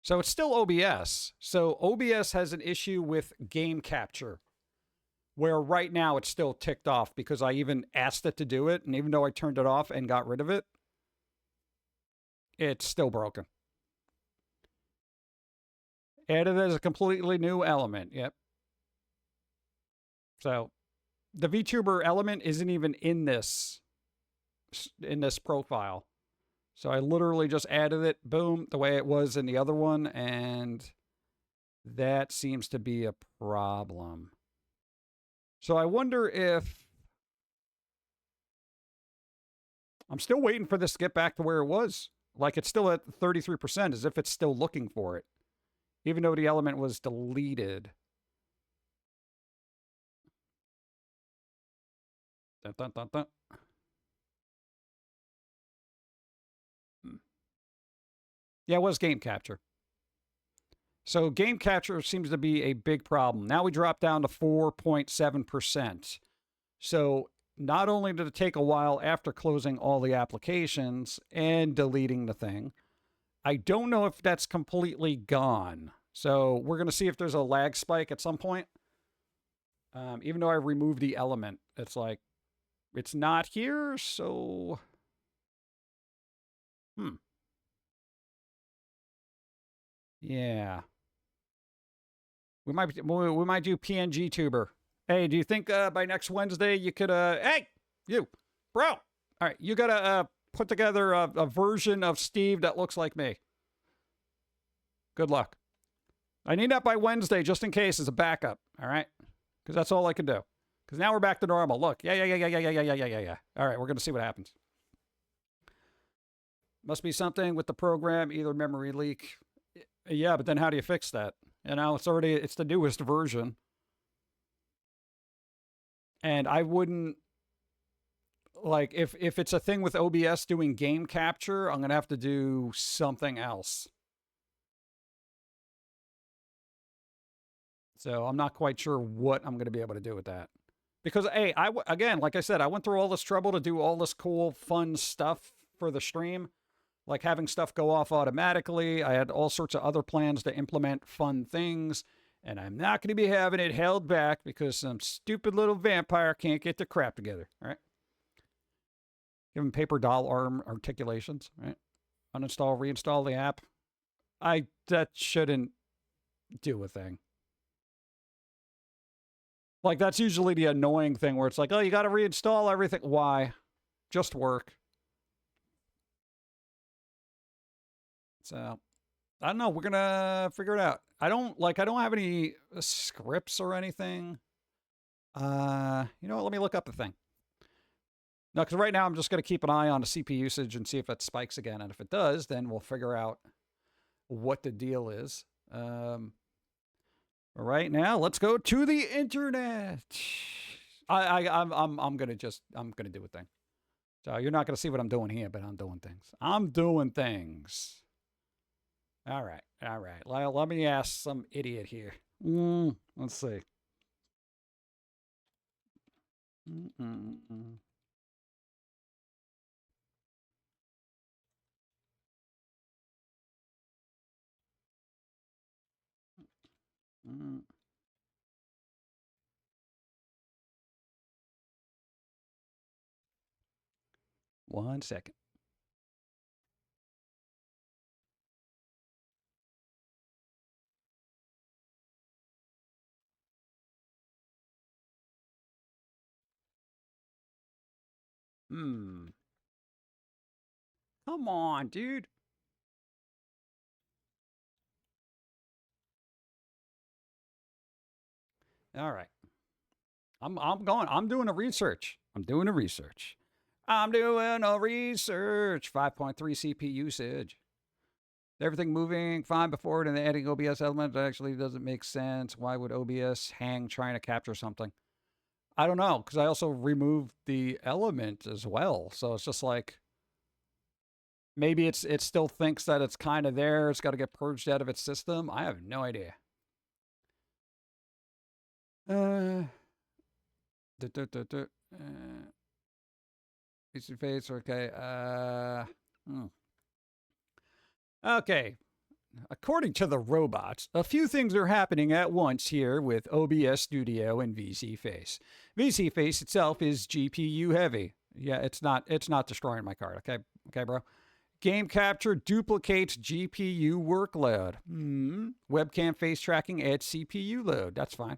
So it's still OBS. So OBS has an issue with game capture, where right now it's still ticked off because I even asked it to do it. And even though I turned it off and got rid of it, it's still broken. Added as a completely new element. Yep. So the VTuber element isn't even in this profile. So I literally just added it, boom, the way it was in the other one, and that seems to be a problem. So I wonder if... I'm still waiting for this to get back to where it was. Like, it's still at 33%, as if it's still looking for it. Even though the element was deleted. Dun, dun, dun, dun. Yeah, it was game capture. So game capture seems to be a big problem. Now we drop down to 4.7%. So not only did it take a while after closing all the applications and deleting the thing, I don't know if that's completely gone. So we're going to see if there's a lag spike at some point. Even though I removed the element, it's like, it's not here, so... Yeah. We might do PNG tuber. Hey, do you think by next Wednesday you could hey, you, bro. All right, you got to put together a version of Steve that looks like me. Good luck. I need that by Wednesday just in case as a backup, all right? Cuz that's all I can do. Cuz now we're back to normal. Look. Yeah. All right, we're going to see what happens. Must be something with the program, either memory leak. Yeah, but then how do you fix that? You know, it's the newest version. And I wouldn't, like, if it's a thing with OBS doing game capture, I'm going to have to do something else. So I'm not quite sure what I'm going to be able to do with that. Because, hey, again, like I said, I went through all this trouble to do all this cool, fun stuff for the stream. Like having stuff go off automatically. I had all sorts of other plans to implement fun things. And I'm not going to be having it held back because some stupid little vampire can't get their crap together. All right. Give him paper doll arm articulations. Right. Uninstall, reinstall the app. That shouldn't do a thing. Like, that's usually the annoying thing where it's like, oh, you got to reinstall everything. Why? Just work. So, I don't know. We're going to figure it out. I don't have any scripts or anything. You know what? Let me look up the thing. No, because right now I'm just going to keep an eye on the CPU usage and see if it spikes again. And if it does, then we'll figure out what the deal is. Right now, let's go to the internet. I'm going to do a thing. So you're not going to see what I'm doing here, but I'm doing things. I'm doing things. All right. Let me ask some idiot here. Let's see. One second. Come on, dude. All right. I'm doing a research. 5.3 CPU usage. Everything moving fine before it, and adding OBS element actually doesn't make sense. Why would OBS hang trying to capture something? I don't know, because I also removed the element as well. So it's just like, maybe it still thinks that it's kind of there. It's got to get purged out of its system. I have no idea. Face, okay. Okay. According to the robots, a few things are happening at once here with OBS Studio and VC Face. VC Face itself is GPU heavy. Yeah, it's not destroying my card. Okay, bro. Game capture duplicates GPU workload. Webcam face tracking adds CPU load. That's fine.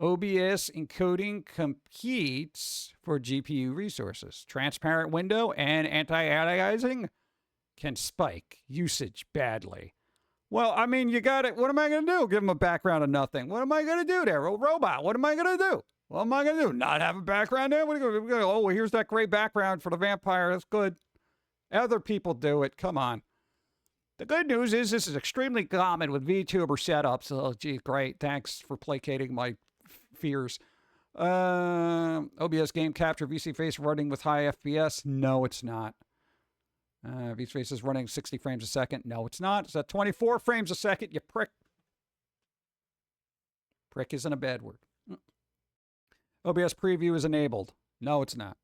OBS encoding competes for GPU resources. Transparent window and anti-aliasing can spike usage badly. Well, I mean, you got it. What am I going to do? Give him a background of nothing. What am I going to do there? A robot. What am I going to do? What am I going to do? Not have a background there? What are you going to do? Oh, well, here's that great background for the vampire. That's good. Other people do it. Come on. The good news is this is extremely common with VTuber setups. Oh, gee, great. Thanks for placating my fears. OBS game capture VC face running with high FPS. No, it's not. VC face is running 60 frames a second. No, it's not. It's at 24 frames a second, you prick. Prick isn't a bad word. OBS preview is enabled. No, it's not.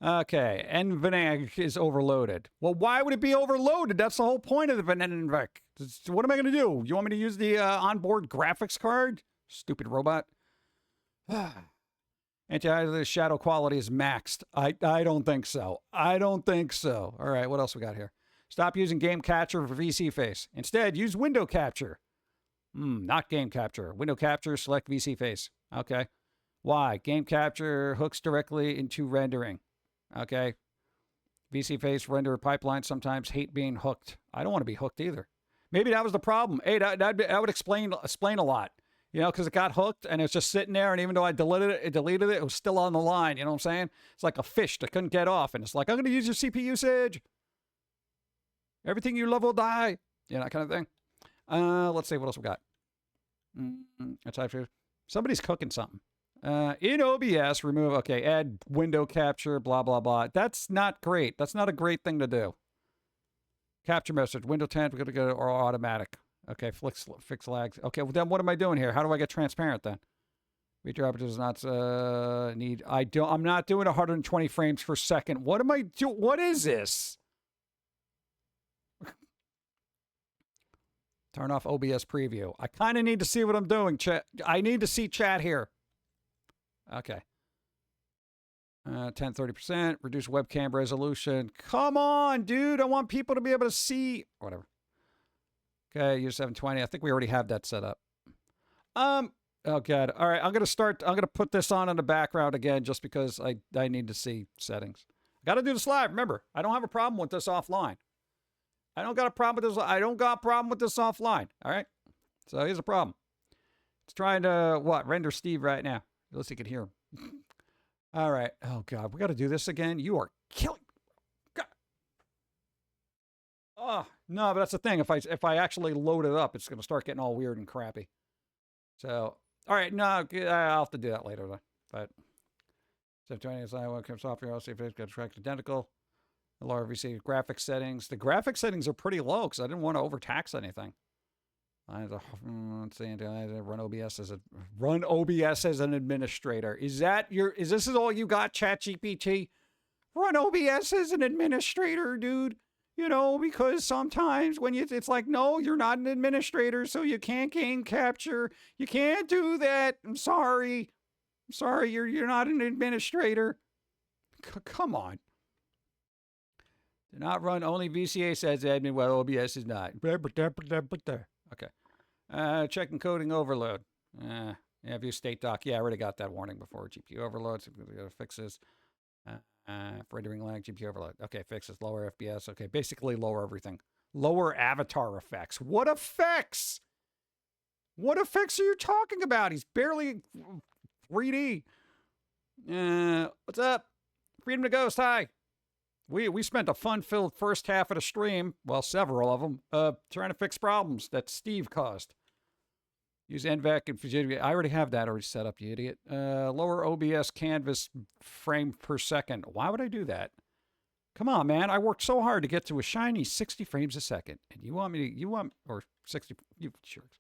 Okay, NVENC is overloaded. Well, why would it be overloaded? That's the whole point of the NVENC. What am I going to do? You want me to use the onboard graphics card? Stupid robot. Anti shadow quality is maxed. I don't think so. I don't think so. All right, what else we got here? Stop using game capture for VC face. Instead, use window capture. Not game capture. Window capture, select VC face. Okay. Why? Game capture hooks directly into rendering. Okay. VC face render pipeline sometimes hate being hooked. I don't want to be hooked either. Maybe that was the problem. Hey, that would explain a lot. You know, because it got hooked and it's just sitting there, and even though I deleted it, it was still on the line. You know what I'm saying? It's like a fish that couldn't get off, and it's like, I'm going to use your CPU usage. Everything you love will die. You know, that kind of thing. Let's see what else we got. That's actually somebody's cooking something. In OBS, remove. Okay, add window capture. Blah blah blah. That's not great. That's not a great thing to do. Capture message. Window 10. We're going to go or automatic. Okay, fix lags. Okay, well then what am I doing here? How do I get transparent then? VTuber does not need. I'm not doing 120 frames per second. What am I doing? What is this? Turn off OBS preview. I kind of need to see what I'm doing, chat. I need to see chat here. Okay. 30%. Reduce webcam resolution. Come on, dude. I want people to be able to see. Whatever. Okay, use 720. I think we already have that set up. Oh god. All right, I'm gonna put this on in the background again just because I need to see settings. I gotta do this live. Remember, I don't have a problem with this offline. I don't got a problem with this. I don't got a problem with this offline. All right. So here's a problem. It's trying to render Steve right now. Unless you can hear him. All right. Oh god, we got to do this again. You are killing. God. Oh no, but that's the thing. If I actually load it up, it's gonna start getting all weird and crappy. So all right, no, I'll have to do that later though. But 720 is welcome software. I'll see if it's got track identical. The lower VC graphics settings. The graphics settings are pretty low because I didn't want to overtax anything. Let's see. Run OBS as an administrator. Is this all you got, ChatGPT? Run OBS as an administrator, dude. You know, because sometimes when it's like, no, you're not an administrator, so you can't game capture. You can't do that. I'm sorry. You're not an administrator. Come on. Do not run only VCA says admin while OBS is not. Okay. Check encoding overload. View state doc. Yeah, I already got that warning before. GPU overload. So we gotta fix this. Rendering lag, GPU overload. Okay, fixes. Lower FPS. Okay, basically lower everything. Lower avatar effects. What effects? What effects are you talking about? He's barely 3D. What's up? Freedom to Ghost. Hi. We spent a fun-filled first half of the stream, well, several of them, trying to fix problems that Steve caused. Use NVENC and Fujita. I already have that already set up, you idiot. Lower OBS canvas frame per second. Why would I do that? Come on, man. I worked so hard to get to a shiny 60 frames a second. And or 60, you jerks.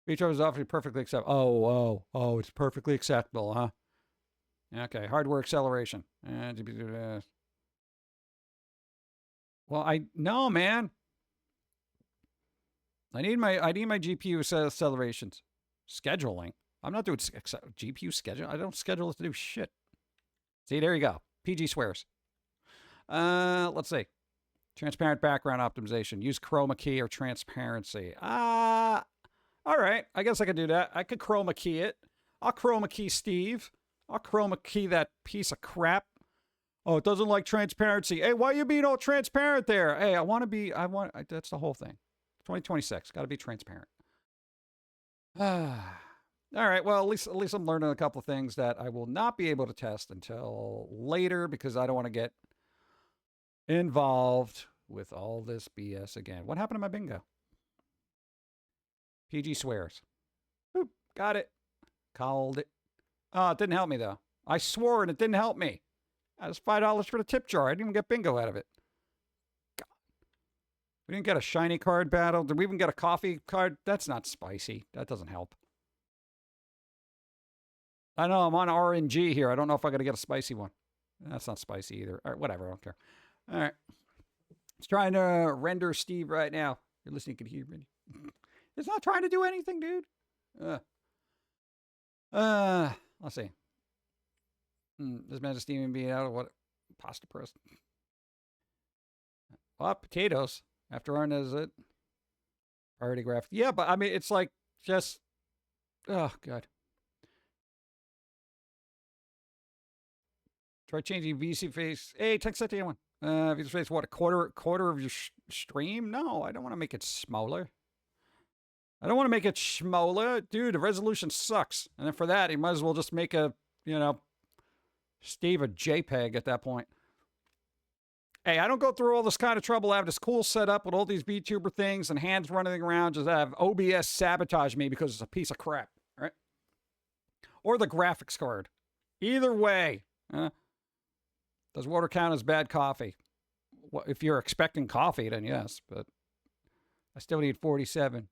VTuber is often perfectly acceptable. Oh, it's perfectly acceptable, huh? Okay, hardware acceleration. Well, no, man. I need my GPU accelerations. Scheduling. I'm not doing GPU schedule. I don't schedule it to do shit. See, there you go. PG swears. Let's see. Transparent background optimization. Use chroma key or transparency. All right. I guess I could do that. I could chroma key it. I'll chroma key Steve. I'll chroma key that piece of crap. Oh, it doesn't like transparency. Hey, why are you being all transparent there? Hey, that's the whole thing. 2026, got to be transparent. All right, well, at least I'm learning a couple of things that I will not be able to test until later because I don't want to get involved with all this BS again. What happened to my bingo? PG swears. Boop, got it. Called it. Oh, it didn't help me, though. I swore and it didn't help me. That was $5 for the tip jar. I didn't even get bingo out of it. God. We didn't get a shiny card battle. Did we even get a coffee card? That's not spicy. That doesn't help. I know I'm on RNG here. I don't know if I got to get a spicy one. That's not spicy either. All right, whatever. I don't care. All right. It's trying to render Steve right now. You're listening, you can hear me. It's not trying to do anything, dude. Let's see. This man's steaming being out of what? Pasta press. Well, potatoes. After Arna, is it? Priority graph. Yeah, but I mean, it's like just. Oh, God. Try changing VC face. Hey, text that to anyone. VC face, what, a quarter of your stream? No, I don't want to make it smaller. I don't want to make it smaller. Dude, the resolution sucks. And then for that, you might as well just make a, Steve a JPEG at that point. Hey, I don't go through all this kind of trouble. I have this cool setup with all these VTuber things and hands running around. Just have OBS sabotage me because it's a piece of crap, right? Or the graphics card. Either way. Does water count as bad coffee? Well, if you're expecting coffee, then yes, but I still need 47.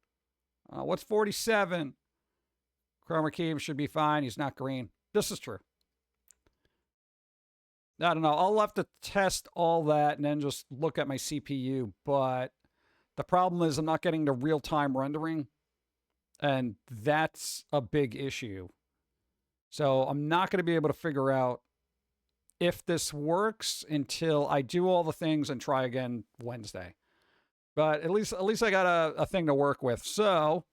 What's 47? Chroma key should be fine. He's not green. This is true. I don't know. I'll have to test all that and then just look at my CPU. But the problem is I'm not getting the real-time rendering. And that's a big issue. So I'm not going to be able to figure out if this works until I do all the things and try again Wednesday. But at least I got a thing to work with. So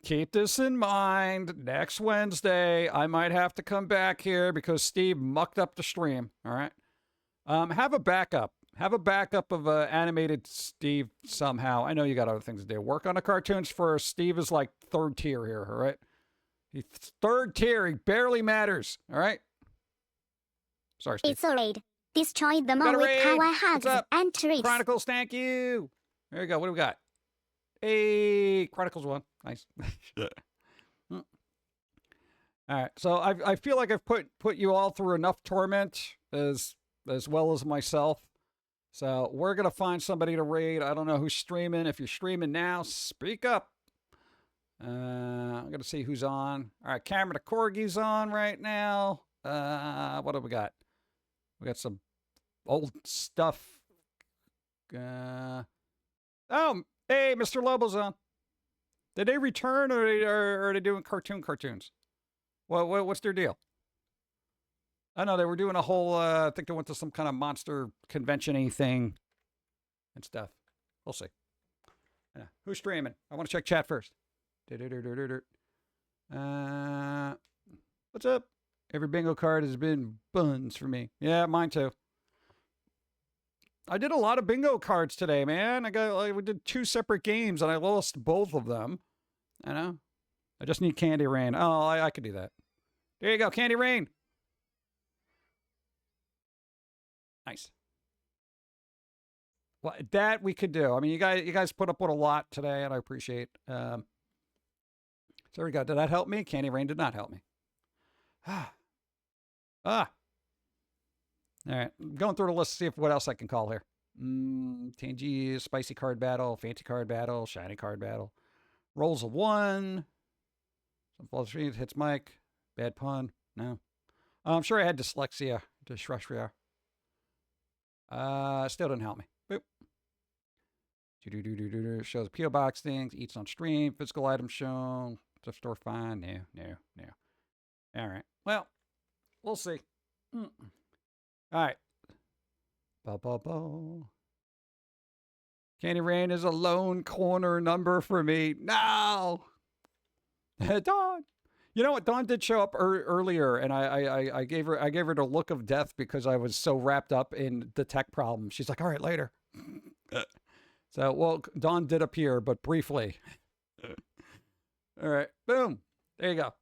keep this in mind. Next Wednesday, I might have to come back here because Steve mucked up the stream. All right. Have a backup. Have a backup of animated Steve somehow. I know you got other things to do. Work on the cartoons first. Steve is like third tier here. All right. He's third tier. He barely matters. All right. Sorry, Steve. It's a raid. Destroy them all with power hugs and treats. Chronicles, thank you. There you go. What do we got? Hey, Chronicles 1. Nice. All right. So I feel like I've put you all through enough torment as well as myself. So we're going to find somebody to raid. I don't know who's streaming. If you're streaming now, speak up. I'm going to see who's on. All right. Cameron the Corgi's on right now. What do we got? We got some old stuff. Oh, hey, Mr. Lobo's on. Did they return or are they doing cartoons? What's their deal? I know they were doing a whole, I think they went to some kind of monster convention-y thing and stuff. We'll see. Yeah. Who's streaming? I want to check chat first. What's up? Every bingo card has been buns for me. Yeah, mine too. I did a lot of bingo cards today, man. We did 2 separate games and I lost both of them. I know. I just need Candy Rain. Oh, I could do that. There you go, Candy Rain. Nice. Well, that we could do. I mean, you guys put up with a lot today, and I appreciate. So there we go. Did that help me? Candy Rain did not help me. All right. I'm going through the list to see what else I can call here. Tangy, spicy card battle, fancy card battle, shiny card battle. Rolls of 1. Some false streams, hits Mike. Bad pun. No. I'm sure I had dyslexia. Dyslexia. Still didn't help me. Boop. Shows P.O. box things. Eats on stream. Physical items shown. Thrift store find. No. All right. Well, we'll see. All right. Candy Rain is a lone corner number for me. No! Don! You know what? Dawn did show up earlier, and I gave her the look of death because I was so wrapped up in the tech problem. She's like, all right, later. So, well, Dawn did appear, but briefly. All right, boom. There you go.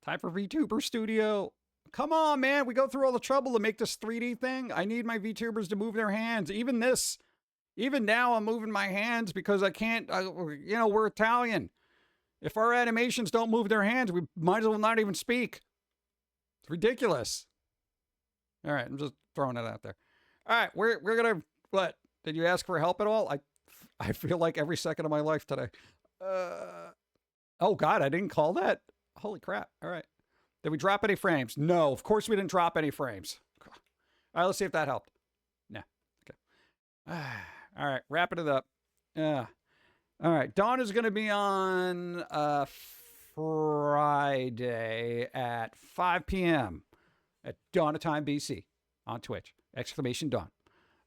Time for VTuber Studio. Come on, man. We go through all the trouble to make this 3D thing. I need my VTubers to move their hands. Even now, I'm moving my hands because I can't, you know, we're Italian. If our animations don't move their hands, we might as well not even speak. It's ridiculous. All right, I'm just throwing it out there. All right, we're going to, what? Did you ask for help at all? I feel like every second of my life today. Oh, God, I didn't call that? Holy crap. All right. Did we drop any frames? No, of course we didn't drop any frames. All right, let's see if that helped. No. Okay. All right, wrapping it up. All right, Dawn is going to be on Friday at 5 p.m. at Dawn of Time BC on Twitch. !Dawn.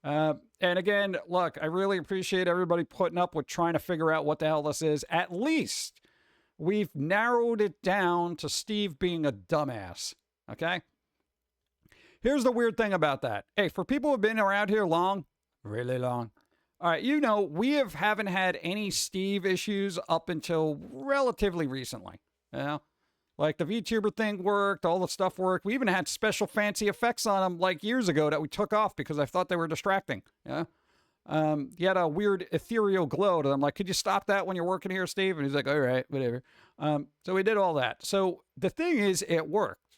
And again, look, I really appreciate everybody putting up with trying to figure out what the hell this is. At least we've narrowed it down to Steve being a dumbass. Okay? Here's the weird thing about that. Hey, for people who've been around here long, really long, all right, you know, we haven't had any Steve issues up until relatively recently. You know? Like the VTuber thing worked, all the stuff worked. We even had special fancy effects on them like years ago that we took off because I thought they were distracting. Yeah. He had a weird ethereal glow to them. Like, could you stop that when you're working here, Steve? And he's like, all right, whatever. So we did all that. So the thing is, it worked.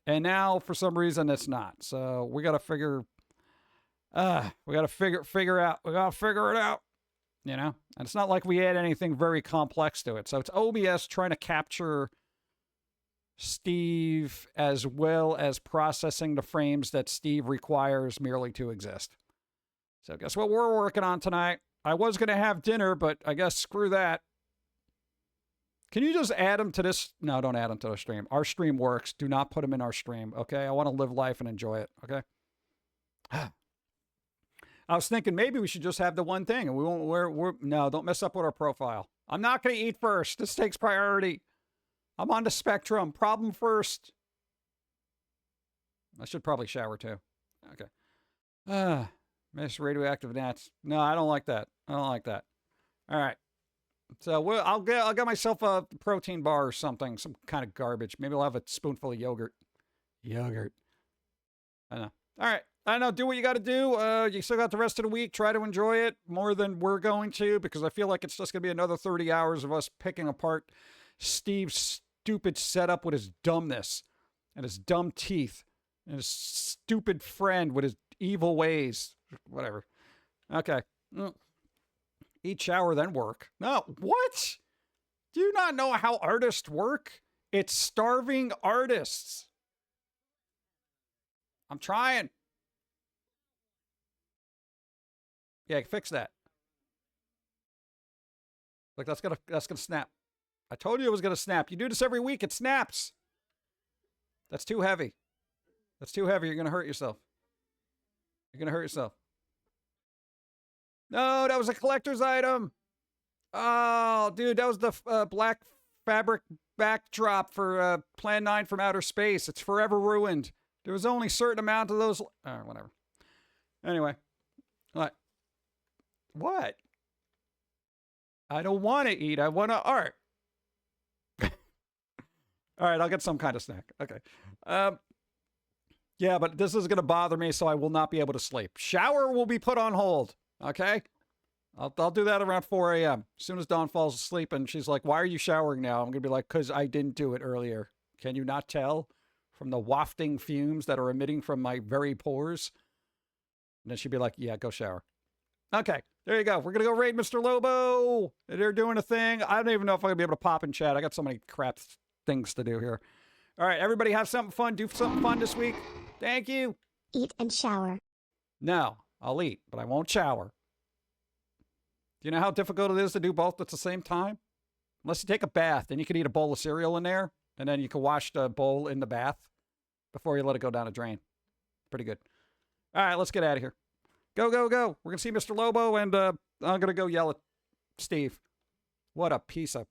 And now for some reason it's not. So we got to figure it out, you know? And it's not like we had anything very complex to it. So it's OBS trying to capture Steve as well as processing the frames that Steve requires merely to exist. So guess what we're working on tonight? I was going to have dinner, but I guess screw that. Can you just add them to this? No, don't add them to the stream. Our stream works. Do not put them in our stream, okay? I want to live life and enjoy it, okay? I was thinking maybe we should just have the one thing, and we won't. No, don't mess up with our profile. I'm not going to eat first. This takes priority. I'm on the spectrum. Problem first. I should probably shower too. Okay. Miss radioactive gnats. No, I don't like that. I don't like that. All right. So I'll get myself a protein bar or something, some kind of garbage. Maybe I'll have a spoonful of yogurt. Yogurt. I know. All right. I know. Do what you got to do. You still got the rest of the week. Try to enjoy it more than we're going to, because I feel like it's just going to be another 30 hours of us picking apart Steve's stupid setup with his dumbness and his dumb teeth and his stupid friend with his evil ways. Whatever. Okay. Eat, shower, then work. No. What? Do you not know how artists work? It's starving artists. I'm trying. Yeah, fix that. Look, that's gonna snap. I told you it was gonna snap. You do this every week, it snaps. That's too heavy. That's too heavy. You're gonna hurt yourself. You're gonna hurt yourself. No, that was a collector's item. Oh, dude, that was the black fabric backdrop for Plan 9 from Outer Space. It's forever ruined. There was only a certain amount of those. Whatever. Anyway. What? I don't want to eat. I want to art. All right, I'll get some kind of snack. Okay. Yeah, but this is going to bother me, so I will not be able to sleep. Shower will be put on hold. Okay? I'll do that around 4 a.m. As soon as Dawn falls asleep and she's like, why are you showering now? I'm going to be like, because I didn't do it earlier. Can you not tell from the wafting fumes that are emitting from my very pores? And then she'd be like, yeah, go shower. Okay, there you go. We're going to go raid Mr. Lobo. They're doing a thing. I don't even know if I'm going to be able to pop in chat. I got so many crap things to do here. All right, everybody have something fun. Do something fun this week. Thank you. Eat and shower. No, I'll eat, but I won't shower. Do you know how difficult it is to do both at the same time? Unless you take a bath, then you can eat a bowl of cereal in there, and then you can wash the bowl in the bath before you let it go down a drain. Pretty good. All right, let's get out of here. Go, go, go. We're going to see Mr. Lobo, and I'm going to go yell at Steve. What a piece of